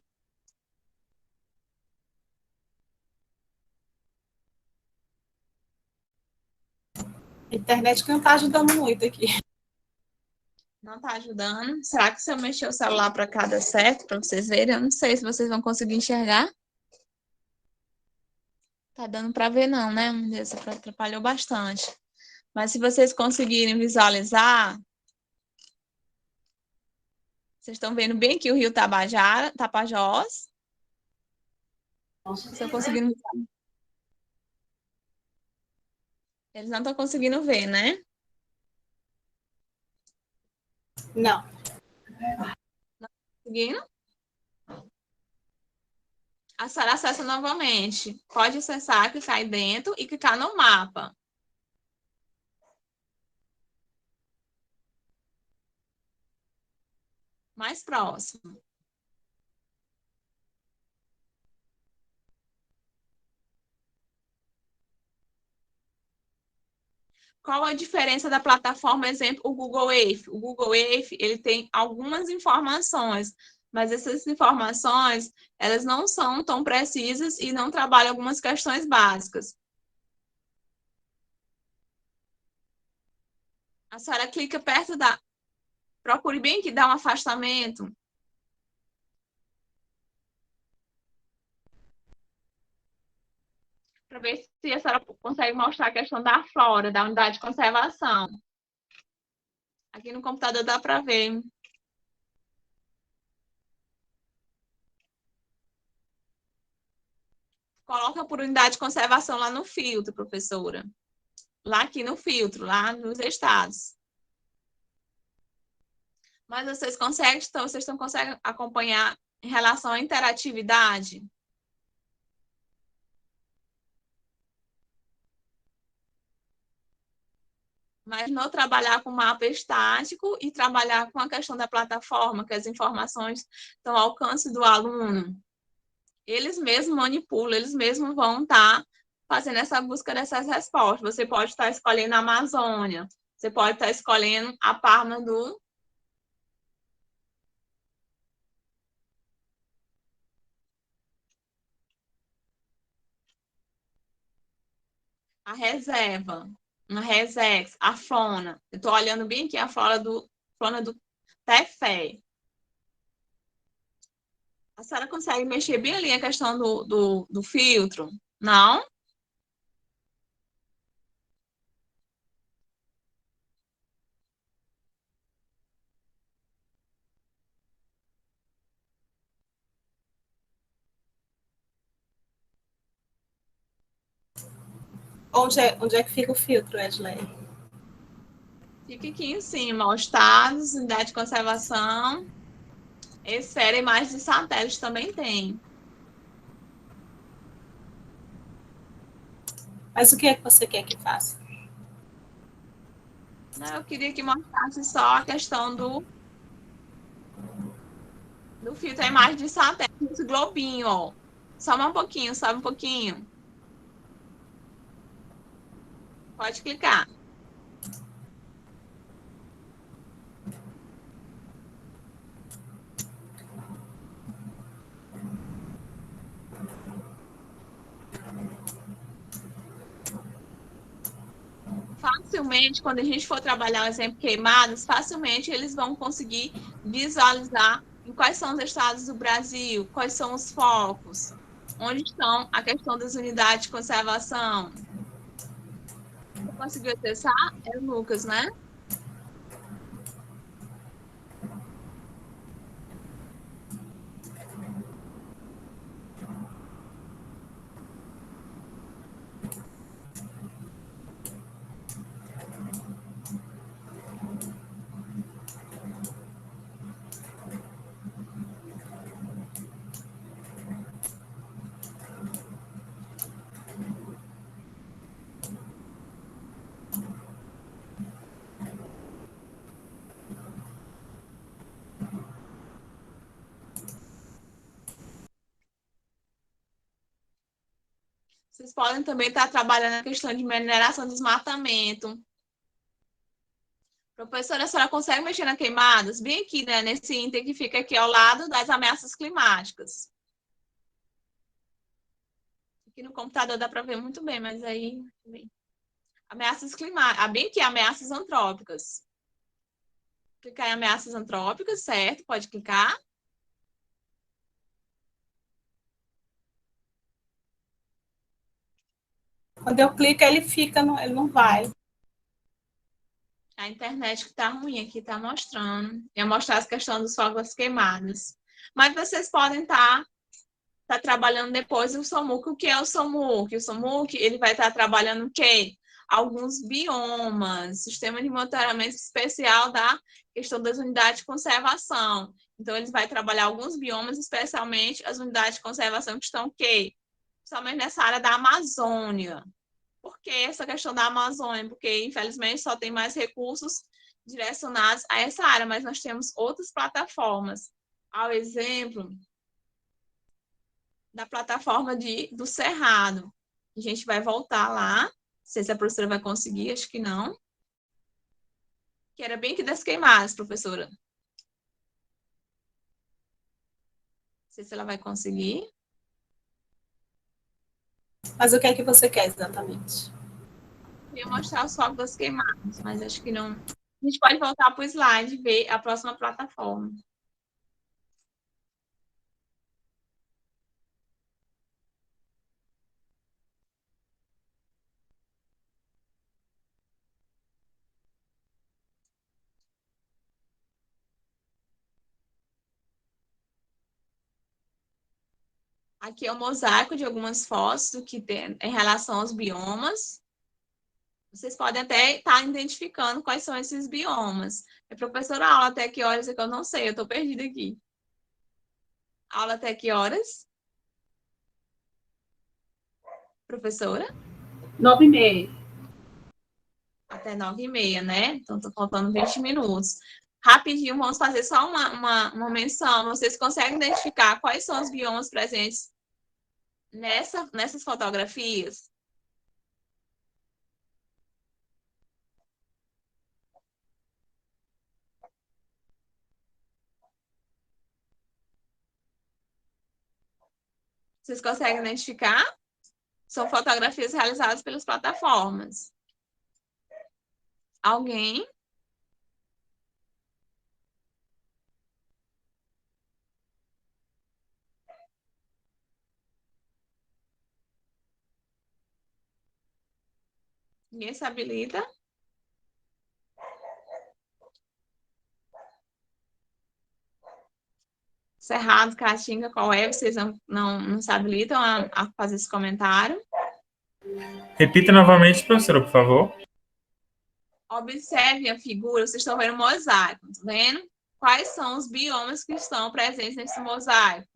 A internet que não está ajudando muito aqui. Não está ajudando? Será que se eu mexer o celular para cá dá certo, para vocês verem? Eu não sei se vocês vão conseguir enxergar. Tá dando para ver não, né? Isso atrapalhou bastante. Mas se vocês conseguirem visualizar, vocês estão vendo bem aqui o rio Tabajara, Tapajós. Estão conseguindo... Eles não estão conseguindo ver, né? Não. Não conseguindo? A senhora acessa novamente. Pode acessar, clicar aí dentro e clicar no mapa. Mais próximo. Qual a diferença da plataforma, exemplo, o Google Earth? O Google Earth, ele tem algumas informações, mas essas informações, elas não são tão precisas e não trabalham algumas questões básicas. A senhora clica perto da... Procure bem que dá um afastamento. Para ver se a senhora consegue mostrar a questão da flora, da unidade de conservação. Aqui no computador dá para ver. Coloca por unidade de conservação lá no filtro, professora. Lá aqui no filtro, lá nos estados. Mas vocês conseguem, então, vocês não conseguem acompanhar em relação à interatividade? Mas não trabalhar com mapa estático e trabalhar com a questão da plataforma, que as informações estão ao alcance do aluno. Eles mesmos manipulam, eles mesmos vão estar fazendo essa busca dessas respostas. Você pode estar escolhendo a Amazônia, você pode estar escolhendo a Parma do... A reserva, uma resex, a flora. Eu estou olhando bem aqui a flora do Tefé. A senhora consegue mexer bem ali a questão do filtro? Não? Onde é que fica o filtro, Edley? Fica aqui em cima, ó, estados, unidade de conservação, esfera e imagens de satélite também tem. Mas o que é que você quer que faça? Não, eu queria que mostrasse só a questão do filtro, a imagem de satélite, esse globinho, ó. Só um pouquinho, sobe um pouquinho. Pode clicar. Facilmente, quando a gente for trabalhar o exemplo queimadas, facilmente eles vão conseguir visualizar em quais são os estados do Brasil, quais são os focos, onde estão a questão das unidades de conservação. Você conseguiu acessar? É o Lucas, né? Vocês podem também estar trabalhando na questão de mineração e desmatamento. Professora, a senhora consegue mexer na queimadas? Bem aqui, né? Nesse índice que fica aqui ao lado das ameaças climáticas. Aqui no computador dá para ver muito bem, mas aí... Ameaças climáticas. Bem aqui, ameaças antrópicas. Clicar em ameaças antrópicas, certo? Pode clicar. Quando eu clico, ele fica, ele não vai. A internet que está ruim aqui está mostrando. Ia mostrar as questões dos fogos queimados. Mas vocês podem estar trabalhando depois o SOMUC. O que é o SOMUC? O SOMUC ele vai estar trabalhando o quê? Alguns biomas, sistema de monitoramento especial da questão das unidades de conservação. Então, eles vão trabalhar alguns biomas, especialmente as unidades de conservação que estão o quê? Principalmente nessa área da Amazônia. Por que essa questão da Amazônia? Porque, infelizmente, só tem mais recursos direcionados a essa área, mas nós temos outras plataformas. Ao exemplo da plataforma do Cerrado. A gente vai voltar lá. Não sei se a professora vai conseguir, acho que não. Que era bem aqui das queimadas, professora. Não sei se ela vai conseguir. Mas o que é que você quer exatamente? Eu ia mostrar os focos das queimadas, mas acho que não. A gente pode voltar para o slide e ver a próxima plataforma. Aqui é o mosaico de algumas fotos do que tem em relação aos biomas. Vocês podem até estar identificando quais são esses biomas. É professora, aula até que horas é que eu não sei, eu estou perdida aqui. Aula até que horas? Professora? 9h30. Até 9h30, né? Então, estou faltando 20 minutos. Rapidinho, vamos fazer só uma menção. Vocês conseguem identificar quais são os biomas presentes nessas fotografias? Vocês conseguem identificar? São fotografias realizadas pelas plataformas. Alguém? Ninguém se habilita? Cerrado, Caatinga, qual é? Vocês não se habilitam a fazer esse comentário? Repita novamente, professora, por favor. Observe a figura, vocês estão vendo o mosaico, tá vendo? Quais são os biomas que estão presentes nesse mosaico?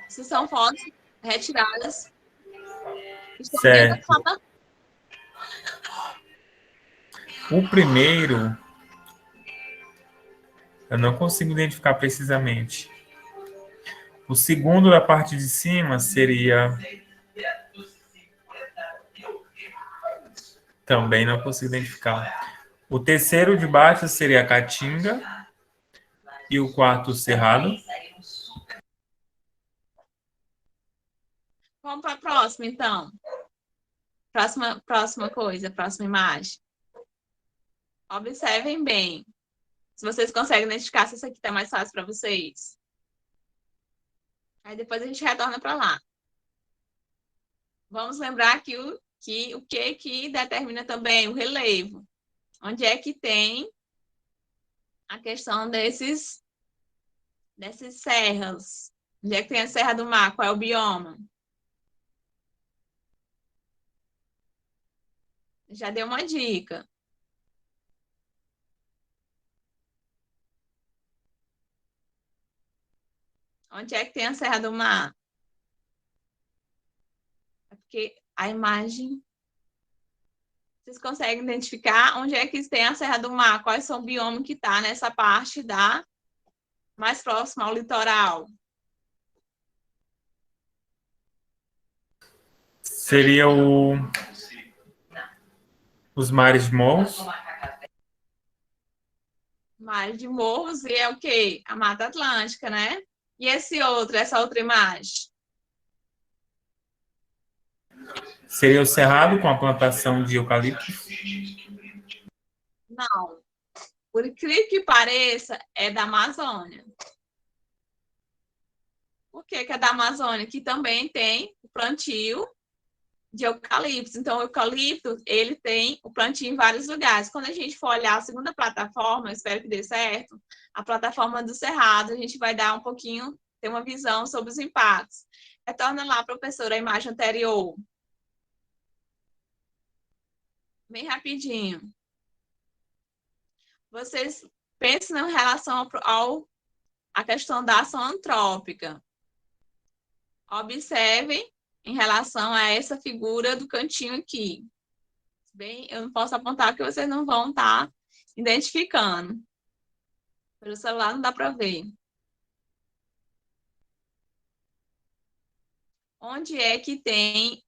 Se são fotos retiradas, estão dentro da plataforma. O primeiro, eu não consigo identificar precisamente. O segundo, da parte de cima, seria... Também não consigo identificar. O terceiro de baixo seria a Caatinga. E o quarto, o Cerrado. Vamos para a próxima, então. Próxima coisa, próxima imagem. Observem bem. Se vocês conseguem identificar se isso aqui está mais fácil para vocês. Aí depois a gente retorna para lá. Vamos lembrar que o que determina também o relevo. Onde é que tem a questão dessas serras? Onde é que tem a Serra do Mar? Qual é o bioma? Já deu uma dica. Onde é que tem a Serra do Mar? É porque a imagem... Vocês conseguem identificar onde é que tem a Serra do Mar? Quais são o bioma que está nessa parte mais próxima ao litoral? Seria os mares morros. Imagem de morros e é o quê? A Mata Atlântica, né? E essa outra imagem? Seria o cerrado com a plantação de eucaliptos? Não. Por incrível que pareça, é da Amazônia. Por que que é da Amazônia? Que também tem o plantio de eucaliptos. Então, o eucalipto, ele tem o plantio em vários lugares. Quando a gente for olhar a segunda plataforma, espero que dê certo, a plataforma do Cerrado, a gente vai dar um pouquinho, ter uma visão sobre os impactos. Retorna lá, professora, a imagem anterior. Bem rapidinho. Vocês pensam em relação à questão da ação antrópica. Observem em relação a essa figura do cantinho aqui. Bem, eu não posso apontar porque vocês não vão estar identificando. Pelo celular não dá para ver. Onde é que tem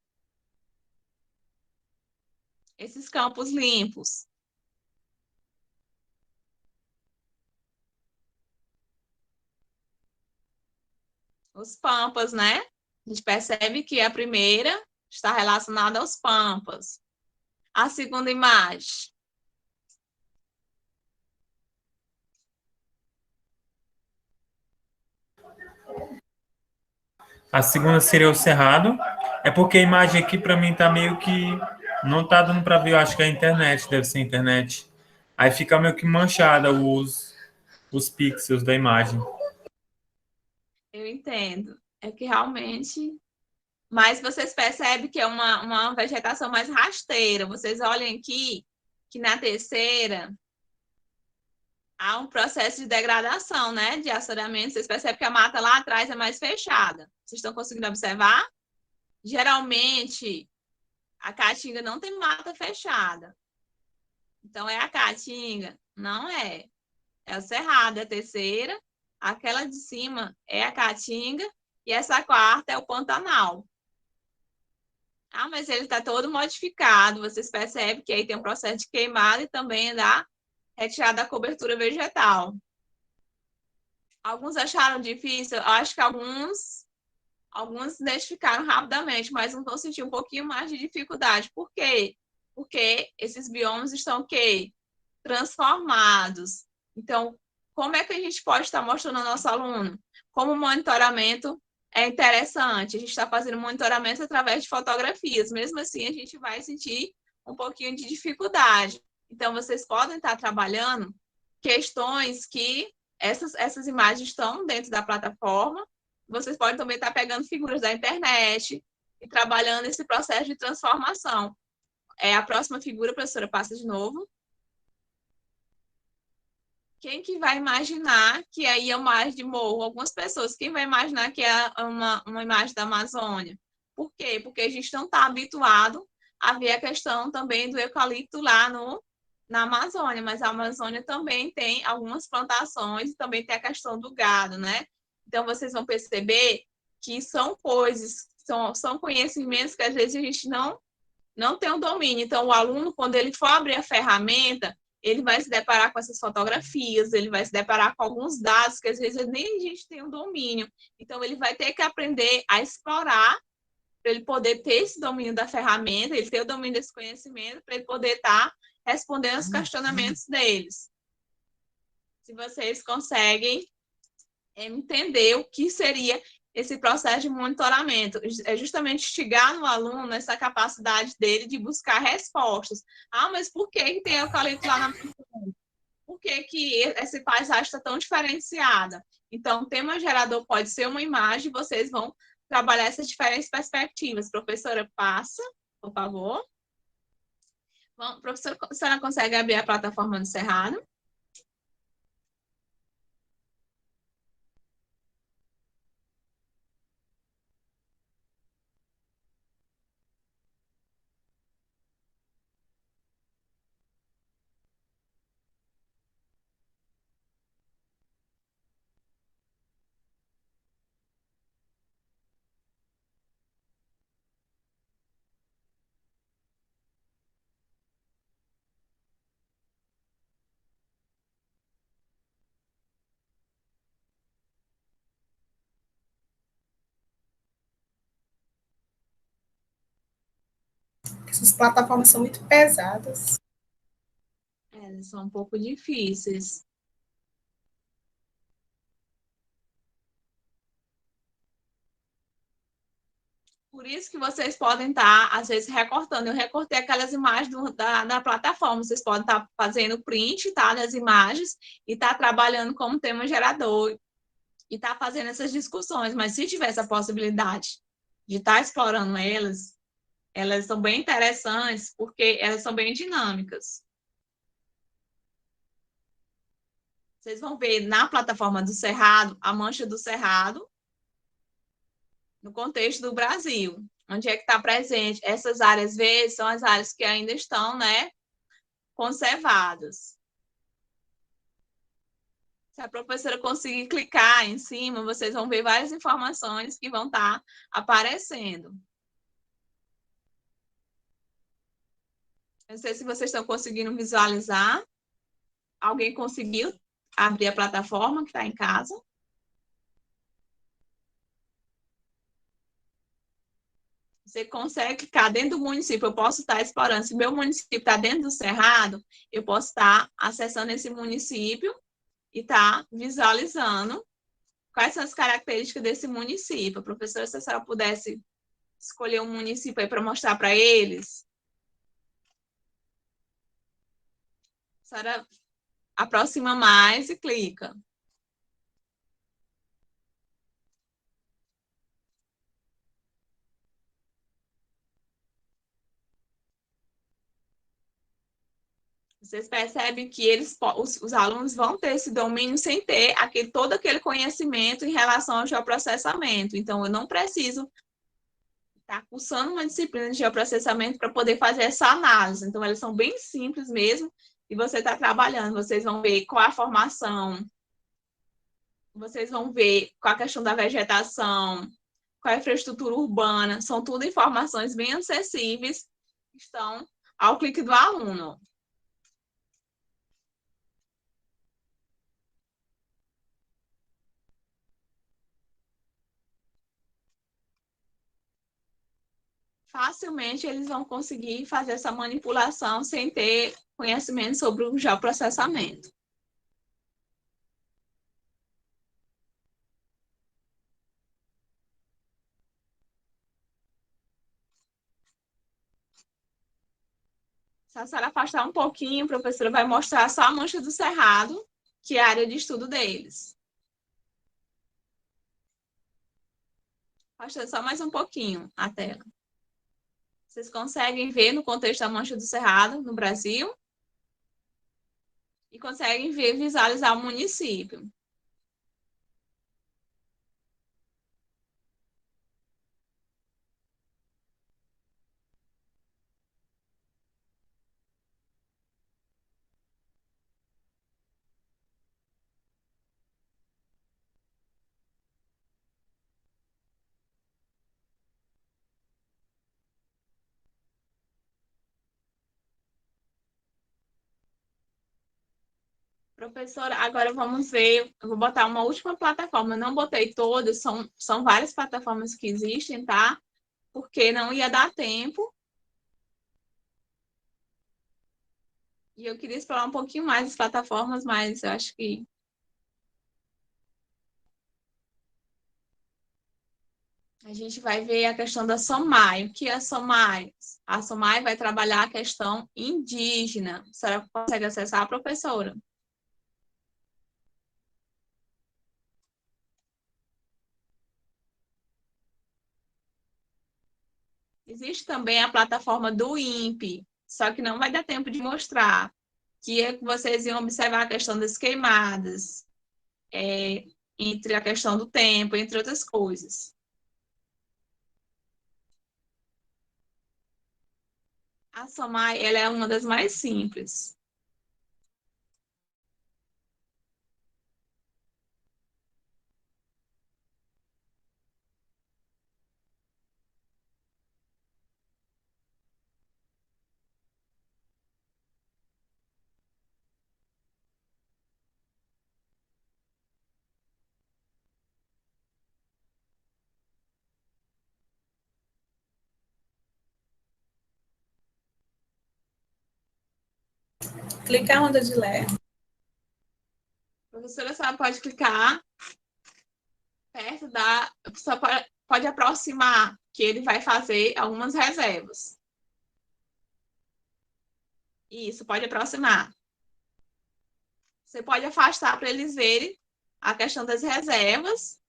esses campos limpos? Os pampas, né? A gente percebe que a primeira está relacionada aos pampas. A segunda imagem. A segunda seria o cerrado. É porque a imagem aqui para mim tá meio que não tá dando para ver, eu acho que é a internet, deve ser a internet. Aí fica meio que manchada os pixels da imagem. Eu entendo. É que realmente. Mas vocês percebem que é uma vegetação mais rasteira. Vocês olhem aqui que na terceira há um processo de degradação, né? De assoreamento. Vocês percebem que a mata lá atrás é mais fechada. Vocês estão conseguindo observar? Geralmente, a caatinga não tem mata fechada. Então, é a caatinga? Não é. É o cerrado, é a terceira. Aquela de cima é a caatinga. E essa quarta é o Pantanal. Ah, mas ele está todo modificado. Vocês percebem que aí tem um processo de queimada e também da retirada da cobertura vegetal. Alguns acharam difícil, eu acho que alguns identificaram rapidamente, mas vão sentir um pouquinho mais de dificuldade. Por quê? Porque esses biomas estão o quê? Transformados. Então, como é que a gente pode estar mostrando ao nosso aluno? Como o monitoramento é interessante. A gente está fazendo monitoramento através de fotografias. Mesmo assim, a gente vai sentir um pouquinho de dificuldade. Então, vocês podem estar trabalhando questões que essas imagens estão dentro da plataforma. Vocês podem também estar pegando figuras da internet e trabalhando esse processo de transformação. A próxima figura, professora, passa de novo. Quem que vai imaginar que aí é uma imagem de morro? Algumas pessoas. Quem vai imaginar que é uma imagem da Amazônia? Por quê? Porque a gente não está habituado a ver a questão também do eucalipto lá na Amazônia, mas a Amazônia também tem algumas plantações e também tem a questão do gado, né? Então, vocês vão perceber que são coisas, são conhecimentos que às vezes a gente não tem o domínio. Então, o aluno, quando ele for abrir a ferramenta, ele vai se deparar com essas fotografias, ele vai se deparar com alguns dados que às vezes nem a gente tem o domínio. Então, ele vai ter que aprender a explorar para ele poder ter esse domínio da ferramenta, ele ter o domínio desse conhecimento, para ele poder estar respondendo os questionamentos deles. Se vocês conseguem entender o que seria esse processo de monitoramento, é justamente instigar no aluno essa capacidade dele de buscar respostas. Ah, mas por que tem eucalipto lá na Amazônia? Por que essa paisagem está tão diferenciada? Então, o tema gerador pode ser uma imagem, vocês vão trabalhar essas diferentes perspectivas. Professora, passa, por favor. Bom, professora, a senhora consegue abrir a plataforma do Cerrado? Essas plataformas são muito pesadas. Elas são um pouco difíceis. Por isso que vocês podem estar, às vezes, recortando. Eu recortei aquelas imagens da plataforma. Vocês podem estar fazendo print, tá, das imagens e estar trabalhando como tema gerador e estar fazendo essas discussões. Mas se tiver essa possibilidade de estar explorando elas, elas são bem interessantes porque elas são bem dinâmicas. Vocês vão ver na plataforma do Cerrado, a mancha do Cerrado, no contexto do Brasil. Onde é que está presente? Essas áreas verdes são as áreas que ainda estão, né, conservadas. Se a professora conseguir clicar em cima, vocês vão ver várias informações que vão estar aparecendo. Não sei se vocês estão conseguindo visualizar. Alguém conseguiu abrir a plataforma que está em casa? Você consegue clicar dentro do município. Eu posso estar explorando. Se meu município está dentro do Cerrado, eu posso estar acessando esse município e estar visualizando quais são as características desse município. Professora, se a senhora pudesse escolher um município aí para mostrar para eles. A senhora aproxima mais e clica. Vocês percebem que os alunos vão ter esse domínio sem ter todo aquele conhecimento em relação ao geoprocessamento. Então, eu não preciso estar cursando uma disciplina de geoprocessamento para poder fazer essa análise. Então, elas são bem simples mesmo, e você está trabalhando. Vocês vão ver qual a formação, vocês vão ver qual a questão da vegetação, qual a infraestrutura urbana, são tudo informações bem acessíveis, que estão ao clique do aluno. Facilmente eles vão conseguir fazer essa manipulação sem ter conhecimento sobre o geoprocessamento. Se a senhora afastar um pouquinho, a professora vai mostrar só a mancha do cerrado, que é a área de estudo deles. Afastando só mais um pouquinho a tela. Vocês conseguem ver no contexto da mancha do cerrado, no Brasil, e conseguem ver, visualizar o município. Professora, agora vamos ver, eu vou botar uma última plataforma, eu não botei todas, são várias plataformas que existem, tá? Porque não ia dar tempo. E eu queria explorar um pouquinho mais as plataformas, mas eu acho que a gente vai ver a questão da SOMAI. O que é a SOMAI? A SOMAI vai trabalhar a questão indígena. A senhora consegue acessar, professora? Existe também a plataforma do INPE, só que não vai dar tempo de mostrar, que é que vocês iam observar a questão das queimadas, entre a questão do tempo, entre outras coisas. A SOMAI, ela é uma das mais simples. Clica onde, Edilé? Professora, a senhora pode clicar perto da... A pessoa pode aproximar, que ele vai fazer algumas reservas. Isso, pode aproximar. Você pode afastar para eles verem a questão das reservas.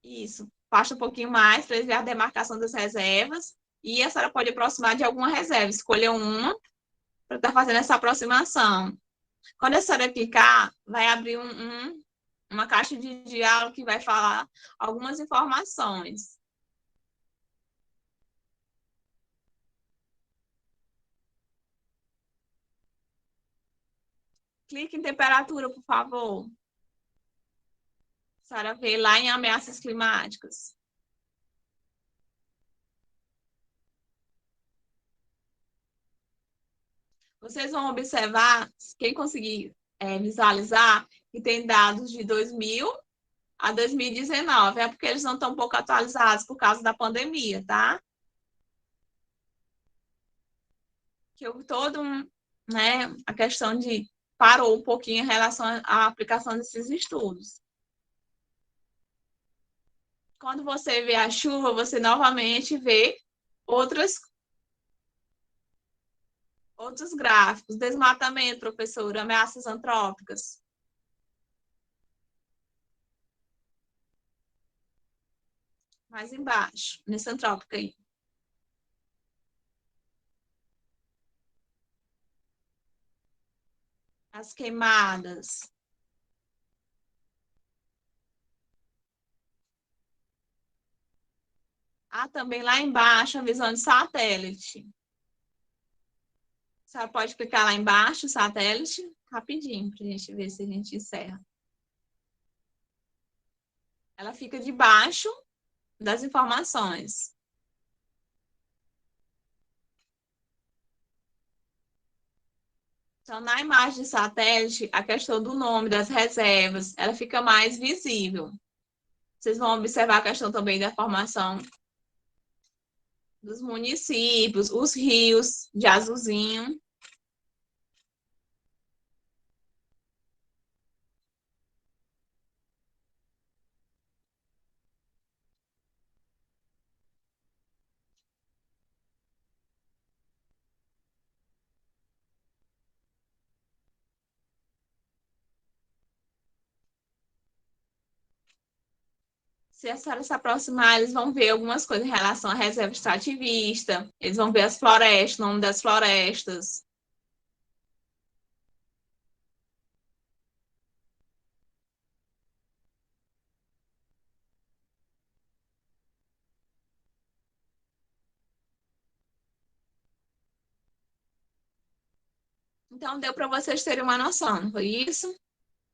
Isso, afasta um pouquinho mais para eles verem a demarcação das reservas. E a senhora pode aproximar de alguma reserva, escolher uma para estar fazendo essa aproximação. Quando a senhora clicar, vai abrir uma caixa de diálogo que vai falar algumas informações. Clique em temperatura, por favor. A senhora vê lá em ameaças climáticas. Vocês vão observar, quem conseguir visualizar, que tem dados de 2000 a 2019. É porque eles não estão um pouco atualizados por causa da pandemia, tá? Que houve a questão de parou um pouquinho em relação à aplicação desses estudos. Quando você vê a chuva, você novamente vê outros gráficos. Desmatamento, professora, ameaças antrópicas. Mais embaixo, nesse antrópico aí. As queimadas. Também lá embaixo a visão de satélite. Você pode clicar lá embaixo, satélite, rapidinho, para a gente ver se a gente encerra. Ela fica debaixo das informações. Então, na imagem de satélite, a questão do nome das reservas, ela fica mais visível. Vocês vão observar a questão também da formação dos municípios, os rios de azulzinho. Se a senhora se aproximar, eles vão ver algumas coisas em relação à reserva extrativista, eles vão ver as florestas, o nome das florestas. Então, deu para vocês terem uma noção, não foi isso?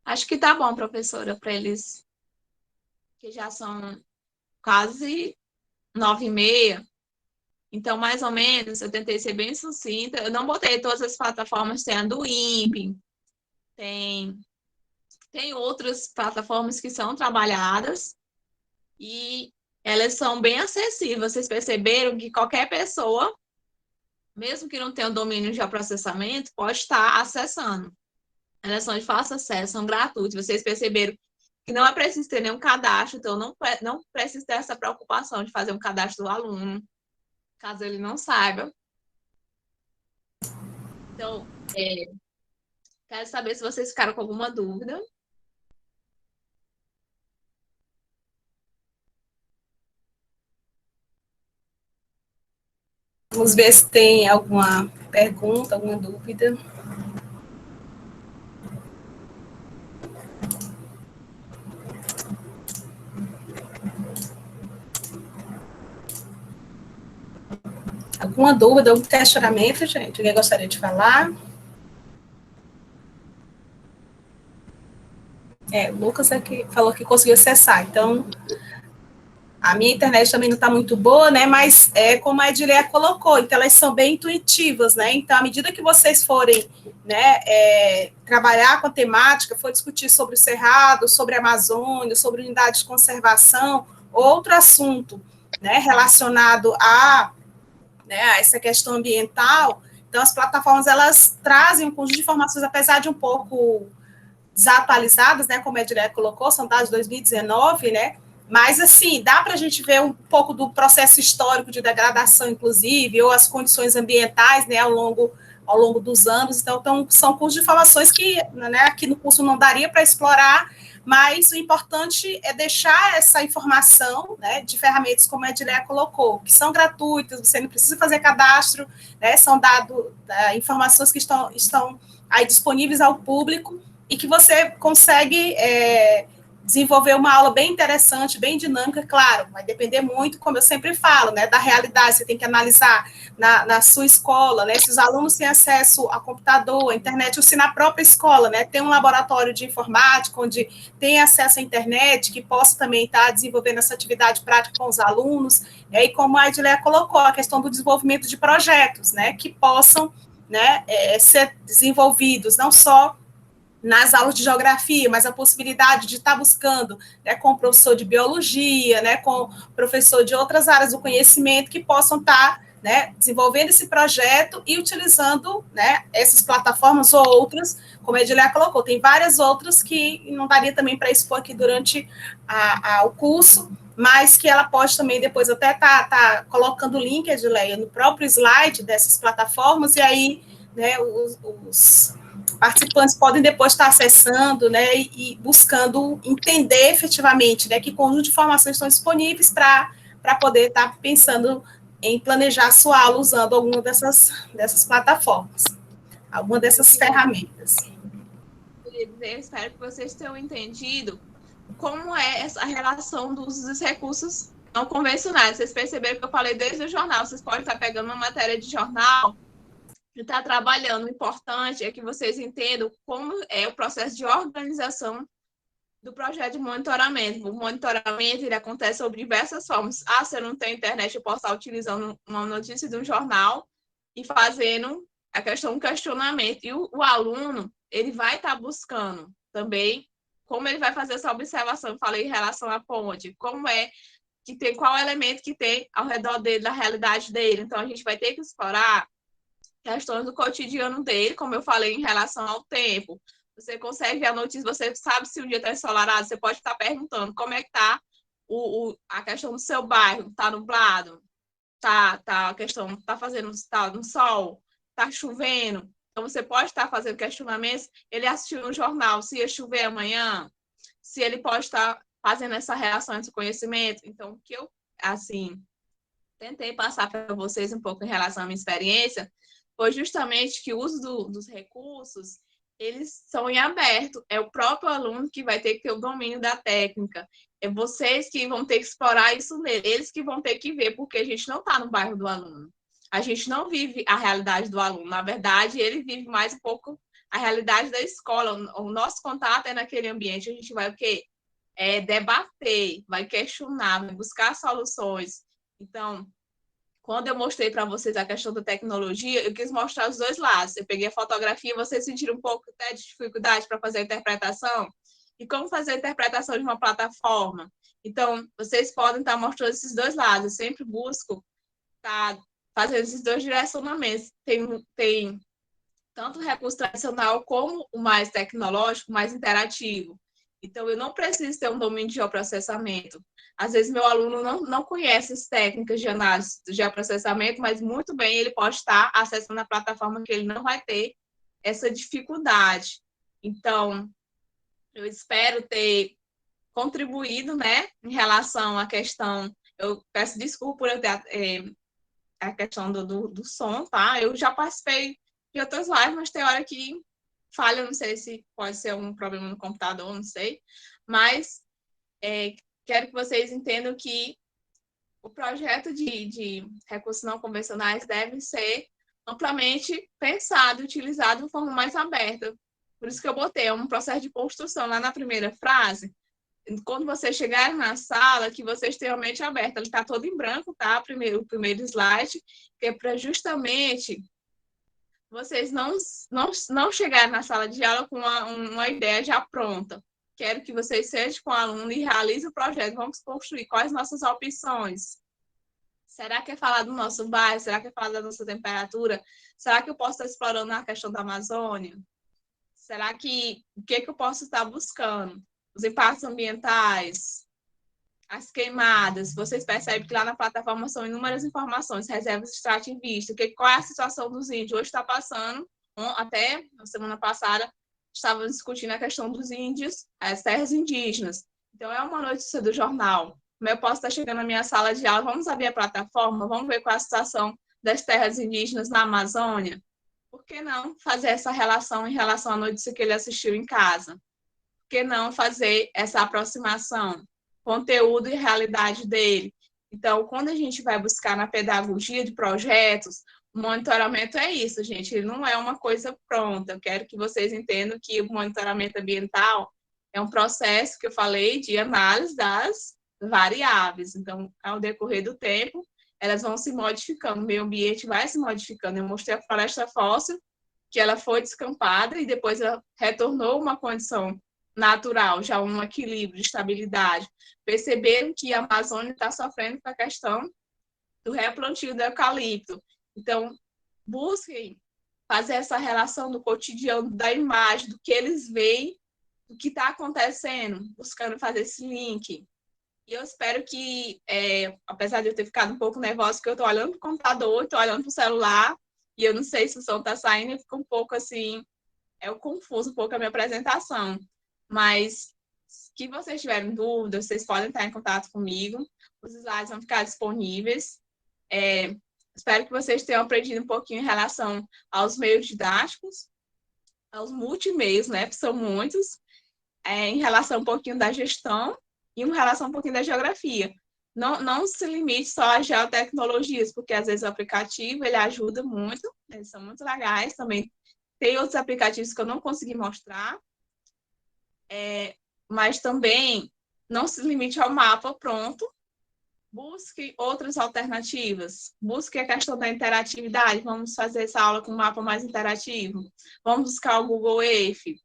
Acho que tá bom, professora, para eles, que já são quase 9h30. Então, mais ou menos, eu tentei ser bem sucinta. Eu não botei todas as plataformas, tem a do INPE, tem outras plataformas que são trabalhadas e elas são bem acessíveis. Vocês perceberam que qualquer pessoa, mesmo que não tenha o domínio de processamento, pode estar acessando. Elas são de fácil acesso, são gratuitas. Vocês perceberam que não é preciso ter nenhum cadastro, então não precisa ter essa preocupação de fazer um cadastro do aluno, caso ele não saiba. Então, quero saber se vocês ficaram com alguma dúvida. Vamos ver se tem alguma pergunta, alguma dúvida. Alguma dúvida, algum questionamento, gente? Alguém gostaria de falar? O Lucas aqui falou que conseguiu acessar, então a minha internet também não está muito boa, né? Mas como a Edileia colocou, então elas são bem intuitivas, né? Então, à medida que vocês forem, né, trabalhar com a temática, for discutir sobre o Cerrado, sobre a Amazônia, sobre unidade de conservação, outro assunto, né, relacionado a essa questão ambiental, Então, as plataformas, elas trazem um conjunto de informações, apesar de um pouco desatualizadas, né, como a Edilé colocou, são dados de 2019, né, mas, assim, dá para a gente ver um pouco do processo histórico de degradação, inclusive, ou as condições ambientais, né, ao longo dos anos. Então são cursos de informações que, né, aqui no curso não daria para explorar, mas o importante é deixar essa informação, né, de ferramentas como a Edileia colocou, que são gratuitas, você não precisa fazer cadastro, né, são informações que estão aí disponíveis ao público e que você consegue desenvolver uma aula bem interessante, bem dinâmica, claro, vai depender muito, como eu sempre falo, né, da realidade, você tem que analisar na sua escola, né, se os alunos têm acesso a computador, a internet, ou se na própria escola, né, tem um laboratório de informática, onde tem acesso à internet, que possa também estar desenvolvendo essa atividade prática com os alunos, e como a Edileia colocou, a questão do desenvolvimento de projetos, né, que possam, né, ser desenvolvidos, não só nas aulas de geografia, mas a possibilidade de estar buscando, né, com o professor de biologia, né, com o professor de outras áreas do conhecimento que possam estar, né, desenvolvendo esse projeto e utilizando, né, essas plataformas ou outras, como a Edileia colocou, tem várias outras que não daria também para expor aqui durante o curso, mas que ela pode também depois até tá colocando o link, Edileia, no próprio slide dessas plataformas, e aí, né, os participantes podem depois estar acessando, né, e buscando entender efetivamente, né, que conjunto de informações estão disponíveis para poder estar pensando em planejar a sua aula usando alguma dessas plataformas, alguma dessas ferramentas. Eu espero que vocês tenham entendido como é essa relação dos recursos não convencionais. Vocês perceberam que eu falei desde o jornal, vocês podem estar pegando uma matéria de jornal e estar trabalhando. O importante é que vocês entendam como é o processo de organização do projeto de monitoramento. O monitoramento ele acontece sob diversas formas. Se eu não tenho internet, eu posso estar utilizando uma notícia de um jornal e fazendo a questão do questionamento. E o aluno, ele vai estar buscando também como ele vai fazer essa observação. Eu falei em relação à ponte, como é que tem, qual elemento que tem ao redor dele, da realidade dele. Então, a gente vai ter que explorar questões do cotidiano dele, como eu falei em relação ao tempo. Você consegue ver a notícia, você sabe se o dia está ensolarado, você pode estar perguntando como é que está a questão do seu bairro, está nublado, a questão está fazendo no sol, está chovendo. Então, você pode estar fazendo questionamentos, ele assistiu no jornal, se ia chover amanhã, se ele pode estar fazendo essa relação entre o conhecimento. Então, o que eu, assim, tentei passar para vocês um pouco em relação à minha experiência, foi justamente que o uso dos recursos, eles são em aberto. É o próprio aluno que vai ter que ter o domínio da técnica. É vocês que vão ter que explorar isso nele. Eles que vão ter que ver, porque a gente não está no bairro do aluno. A gente não vive a realidade do aluno. Na verdade, ele vive mais um pouco a realidade da escola. O nosso contato é naquele ambiente. A gente vai o quê? Debater, vai questionar, vai buscar soluções. Então, quando eu mostrei para vocês a questão da tecnologia, eu quis mostrar os dois lados. Eu peguei a fotografia, vocês sentiram um pouco até de dificuldade para fazer a interpretação? E como fazer a interpretação de uma plataforma? Então, vocês podem estar mostrando esses dois lados. Eu sempre busco estar fazendo esses dois direcionamentos. Tem tanto o recurso tradicional como o mais tecnológico, mais interativo. Então, eu não preciso ter um domínio de geoprocessamento. Às vezes, meu aluno não conhece as técnicas de análise do geoprocessamento, mas muito bem ele pode estar acessando a plataforma que ele não vai ter essa dificuldade. Então, eu espero ter contribuído, né, em relação à questão. Eu peço desculpa por eu ter a questão do som, tá? Eu já participei de outras lives, mas tem hora que falha, não sei se pode ser um problema no computador, não sei, mas quero que vocês entendam que o projeto de recursos não convencionais deve ser amplamente pensado e utilizado de forma mais aberta. Por isso que eu botei um processo de construção lá na primeira frase. Quando vocês chegarem na sala, que vocês tenham a mente aberta. Ele está todo em branco, tá? O primeiro slide, que é para justamente vocês não chegarem na sala de aula com uma ideia já pronta. Quero que vocês sejam com o aluno e realizem o projeto. Vamos construir quais nossas opções. Será que é falar do nosso bairro? Será que é falar da nossa temperatura? Será que eu posso estar explorando a questão da Amazônia? Será que o que eu posso estar buscando? Os impactos ambientais, as queimadas. Vocês percebem que lá na plataforma são inúmeras informações, reservas extrativistas, qual é a situação dos índios. Hoje está passando, até na semana passada, estávamos discutindo a questão dos índios, as terras indígenas. Então, é uma notícia do jornal. Eu posso estar chegando na minha sala de aula, vamos abrir a plataforma, vamos ver qual é a situação das terras indígenas na Amazônia. Por que não fazer essa relação em relação à notícia que ele assistiu em casa? Por que não fazer essa aproximação? Conteúdo e realidade dele. Então, quando a gente vai buscar na pedagogia de projetos, o monitoramento é isso, gente, ele não é uma coisa pronta. Eu quero que vocês entendam que o monitoramento ambiental é um processo que eu falei de análise das variáveis. Então, ao decorrer do tempo, elas vão se modificando, o meio ambiente vai se modificando. Eu mostrei a floresta fóssil, que ela foi descampada e depois ela retornou uma condição natural, já um equilíbrio de estabilidade. Perceberam que a Amazônia está sofrendo com a questão do replantio do eucalipto. Então, busquem fazer essa relação do cotidiano, da imagem, do que eles veem, do que está acontecendo, buscando fazer esse link. E eu espero que, apesar de eu ter ficado um pouco nervosa, porque eu estou olhando para o computador, estou olhando para o celular, e eu não sei se o som está saindo, eu fico um pouco assim, confuso um pouco a minha apresentação. Mas, se vocês tiverem dúvidas, vocês podem estar em contato comigo, os slides vão ficar disponíveis. Espero que vocês tenham aprendido um pouquinho em relação aos meios didáticos, aos multimeios, né, que são muitos, em relação um pouquinho da gestão, e em relação um pouquinho da geografia. Não se limite só às geotecnologias, porque às vezes o aplicativo ele ajuda muito, eles são muito legais também. Tem outros aplicativos que eu não consegui mostrar, mas também não se limite ao mapa pronto, busque outras alternativas, busque a questão da interatividade, vamos fazer essa aula com um mapa mais interativo, vamos buscar o Google Earth,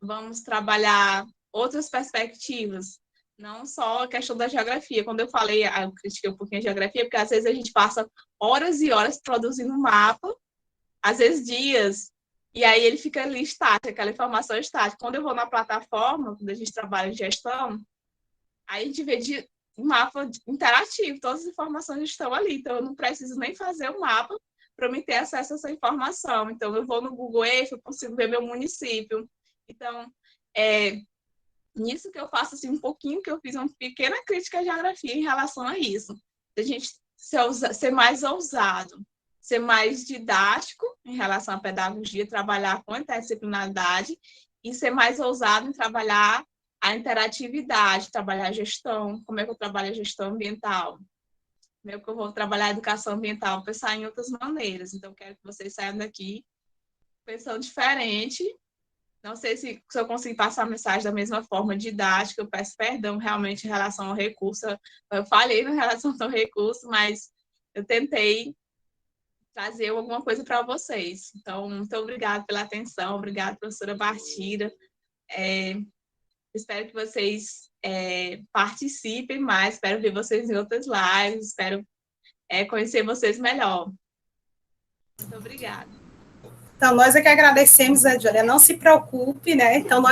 vamos trabalhar outras perspectivas, não só a questão da geografia. Quando eu falei, eu critiquei um pouquinho a geografia, porque às vezes a gente passa horas e horas produzindo um mapa, às vezes dias, e aí ele fica ali estático, aquela informação estática. Quando eu vou na plataforma, quando a gente trabalha em gestão, aí a gente vê um mapa interativo, todas as informações estão ali, então eu não preciso nem fazer o mapa para me ter acesso a essa informação. Então, eu vou no Google Earth, eu consigo ver meu município. Então, nisso que eu faço assim, um pouquinho, que eu fiz uma pequena crítica à geografia em relação a isso. A gente ser mais ousado, ser mais didático em relação à pedagogia, trabalhar com interdisciplinaridade e ser mais ousado em trabalhar a interatividade, trabalhar a gestão, como é que eu trabalho a gestão ambiental, como é que eu vou trabalhar a educação ambiental, pensar em outras maneiras. Então, quero que vocês saiam daqui pensando diferente. Não sei se eu consigo passar a mensagem da mesma forma didática, eu peço perdão realmente em relação ao recurso, eu falei em relação ao recurso, mas eu tentei trazer alguma coisa para vocês. Então, muito obrigada pela atenção, obrigada, professora Bartira. Espero que vocês participem mais, espero ver vocês em outras lives, espero conhecer vocês melhor. Muito obrigada. Então, nós é que agradecemos, Edília, não se preocupe, né? Então,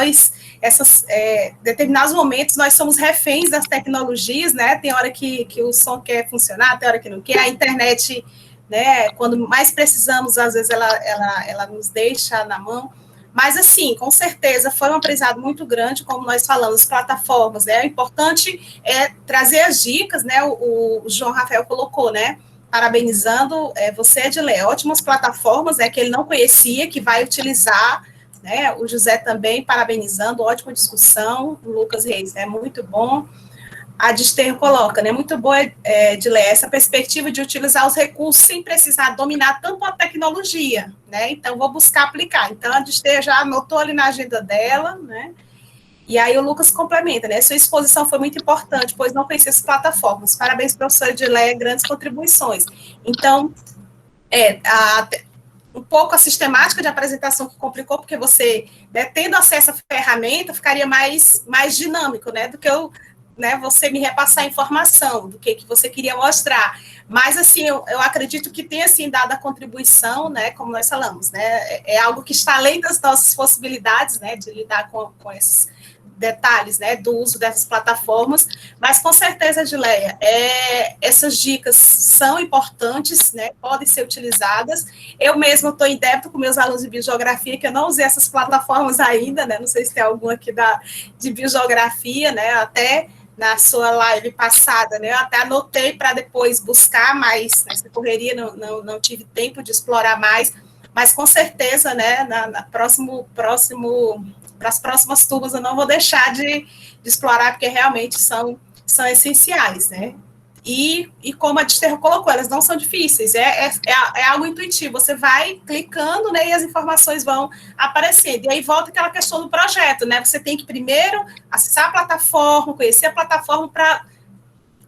determinados momentos, nós somos reféns das tecnologias, né? Tem hora que o som quer funcionar, tem hora que não quer, a internet, né? Quando mais precisamos, às vezes ela nos deixa na mão. Mas, assim, com certeza, foi um aprendizado muito grande, como nós falamos, plataformas, né? O importante é trazer as dicas, né? O João Rafael colocou, né? Parabenizando você, Edilé, ótimas plataformas, que ele não conhecia, que vai utilizar, né? O José também, parabenizando, ótima discussão, o Lucas Reis, muito bom. A Desterro coloca, né? Muito boa, Edilé, essa perspectiva de utilizar os recursos sem precisar dominar tanto a tecnologia, né? Então, vou buscar aplicar. Então, a Desterro já anotou ali na agenda dela, né? E aí o Lucas complementa, né? Sua exposição foi muito importante, pois não conhecia as plataformas. Parabéns, professora Edilé, grandes contribuições. Então, um pouco a sistemática de apresentação que complicou, porque você, né, tendo acesso à ferramenta, ficaria mais dinâmico, né? Do que você me repassar a informação do que você queria mostrar. Mas, assim, eu acredito que tem, assim, dado a contribuição, né, como nós falamos, né, é algo que está além das nossas possibilidades, né, de lidar com esses detalhes, né, do uso dessas plataformas, mas com certeza, Edileia, essas dicas são importantes, né, podem ser utilizadas. Eu mesma estou em débito com meus alunos de biogeografia, que eu não usei essas plataformas ainda, né, não sei se tem algum aqui de biogeografia, né, até na sua live passada, né, eu até anotei para depois buscar, mas nessa correria não tive tempo de explorar mais, mas com certeza, né, na para as próximas turmas eu não vou deixar de explorar, porque realmente são essenciais, né? E como a Desterro colocou, elas não são difíceis, é algo intuitivo, você vai clicando, né, e as informações vão aparecendo, e aí volta aquela questão do projeto, né, você tem que primeiro acessar a plataforma, conhecer a plataforma para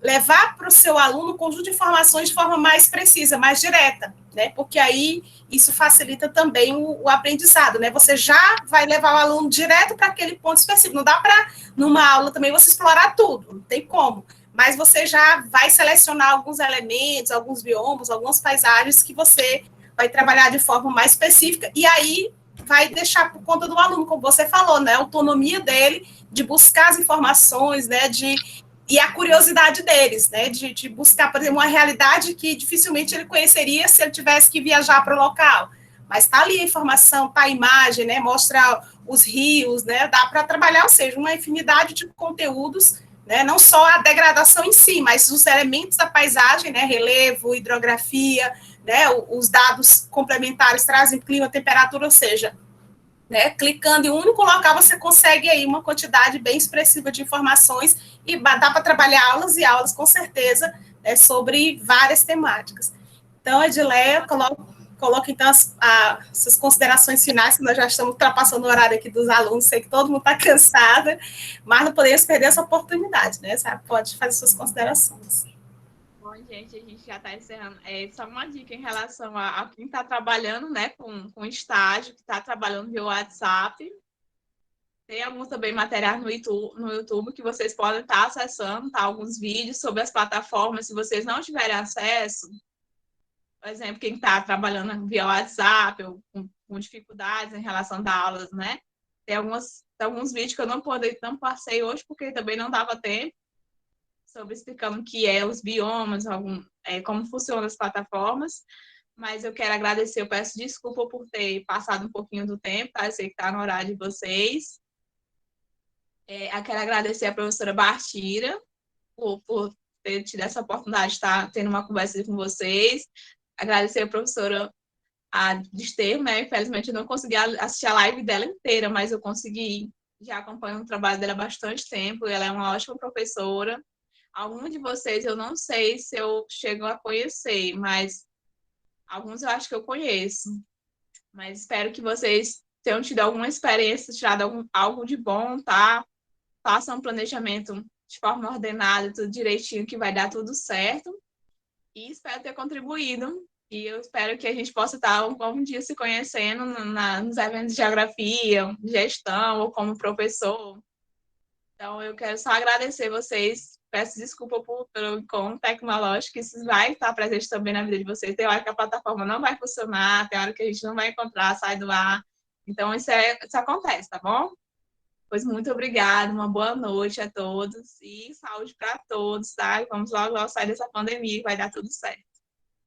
levar para o seu aluno um conjunto de informações de forma mais precisa, mais direta, né? Porque aí isso facilita também o aprendizado, né? Você já vai levar o aluno direto para aquele ponto específico. Não dá para, numa aula também, você explorar tudo, não tem como. Mas você já vai selecionar alguns elementos, alguns biomas, algumas paisagens que você vai trabalhar de forma mais específica, e aí vai deixar por conta do aluno, como você falou, né? A autonomia dele de buscar as informações, né? E a curiosidade deles, né, de buscar, por exemplo, uma realidade que dificilmente ele conheceria se ele tivesse que viajar para o local. Mas está ali a informação, está a imagem, né, mostra os rios, né, dá para trabalhar, ou seja, uma infinidade de conteúdos, né, não só a degradação em si, mas os elementos da paisagem, né, relevo, hidrografia, né, os dados complementares trazem clima, temperatura, ou seja, né, clicando em um único local, você consegue aí uma quantidade bem expressiva de informações e dá para trabalhar aulas e aulas, com certeza, né, sobre várias temáticas. Então, Edileia, coloca então suas considerações finais, que nós já estamos ultrapassando o horário aqui dos alunos, sei que todo mundo está cansado, mas não podemos perder essa oportunidade, né? Você pode fazer suas considerações. Bom, gente, a gente já está encerrando. Só uma dica em relação a quem está trabalhando, né, com estágio, que está trabalhando via WhatsApp. Tem alguns também materiais no YouTube que vocês podem estar acessando, tá? Alguns vídeos sobre as plataformas. Se vocês não tiverem acesso, por exemplo, quem está trabalhando via WhatsApp ou com dificuldades em relação a aulas, né? Tem alguns vídeos que eu não passei hoje, porque também não dava tempo, sobre explicando o que é os biomas, como funcionam as plataformas. Mas eu quero agradecer, eu peço desculpa por ter passado um pouquinho do tempo, tá? Eu sei que está no horário de vocês. Eu quero agradecer a professora Bartira por ter tido essa oportunidade de estar tendo uma conversa com vocês. Agradecer a professora Desterro, né? Infelizmente eu não consegui assistir a live dela inteira, mas eu consegui, já acompanho o trabalho dela há bastante tempo. Ela é uma ótima professora. Alguns de vocês eu não sei se eu chego a conhecer, mas alguns eu acho que eu conheço. Mas espero que vocês tenham tido alguma experiência, tirado algo de bom, tá? Façam um planejamento de forma ordenada, tudo direitinho, que vai dar tudo certo. E espero ter contribuído. E eu espero que a gente possa estar algum dia se conhecendo nos eventos de geografia, gestão ou como professor. Então, eu quero só agradecer vocês. Peço desculpa pelo encontro tecnológico, que isso vai estar presente também na vida de vocês. Tem hora que a plataforma não vai funcionar, tem hora que a gente não vai encontrar, sai do ar. Então, isso acontece, tá bom? Pois muito obrigada, uma boa noite a todos e saúde para todos, tá? Vamos logo sair dessa pandemia, vai dar tudo certo.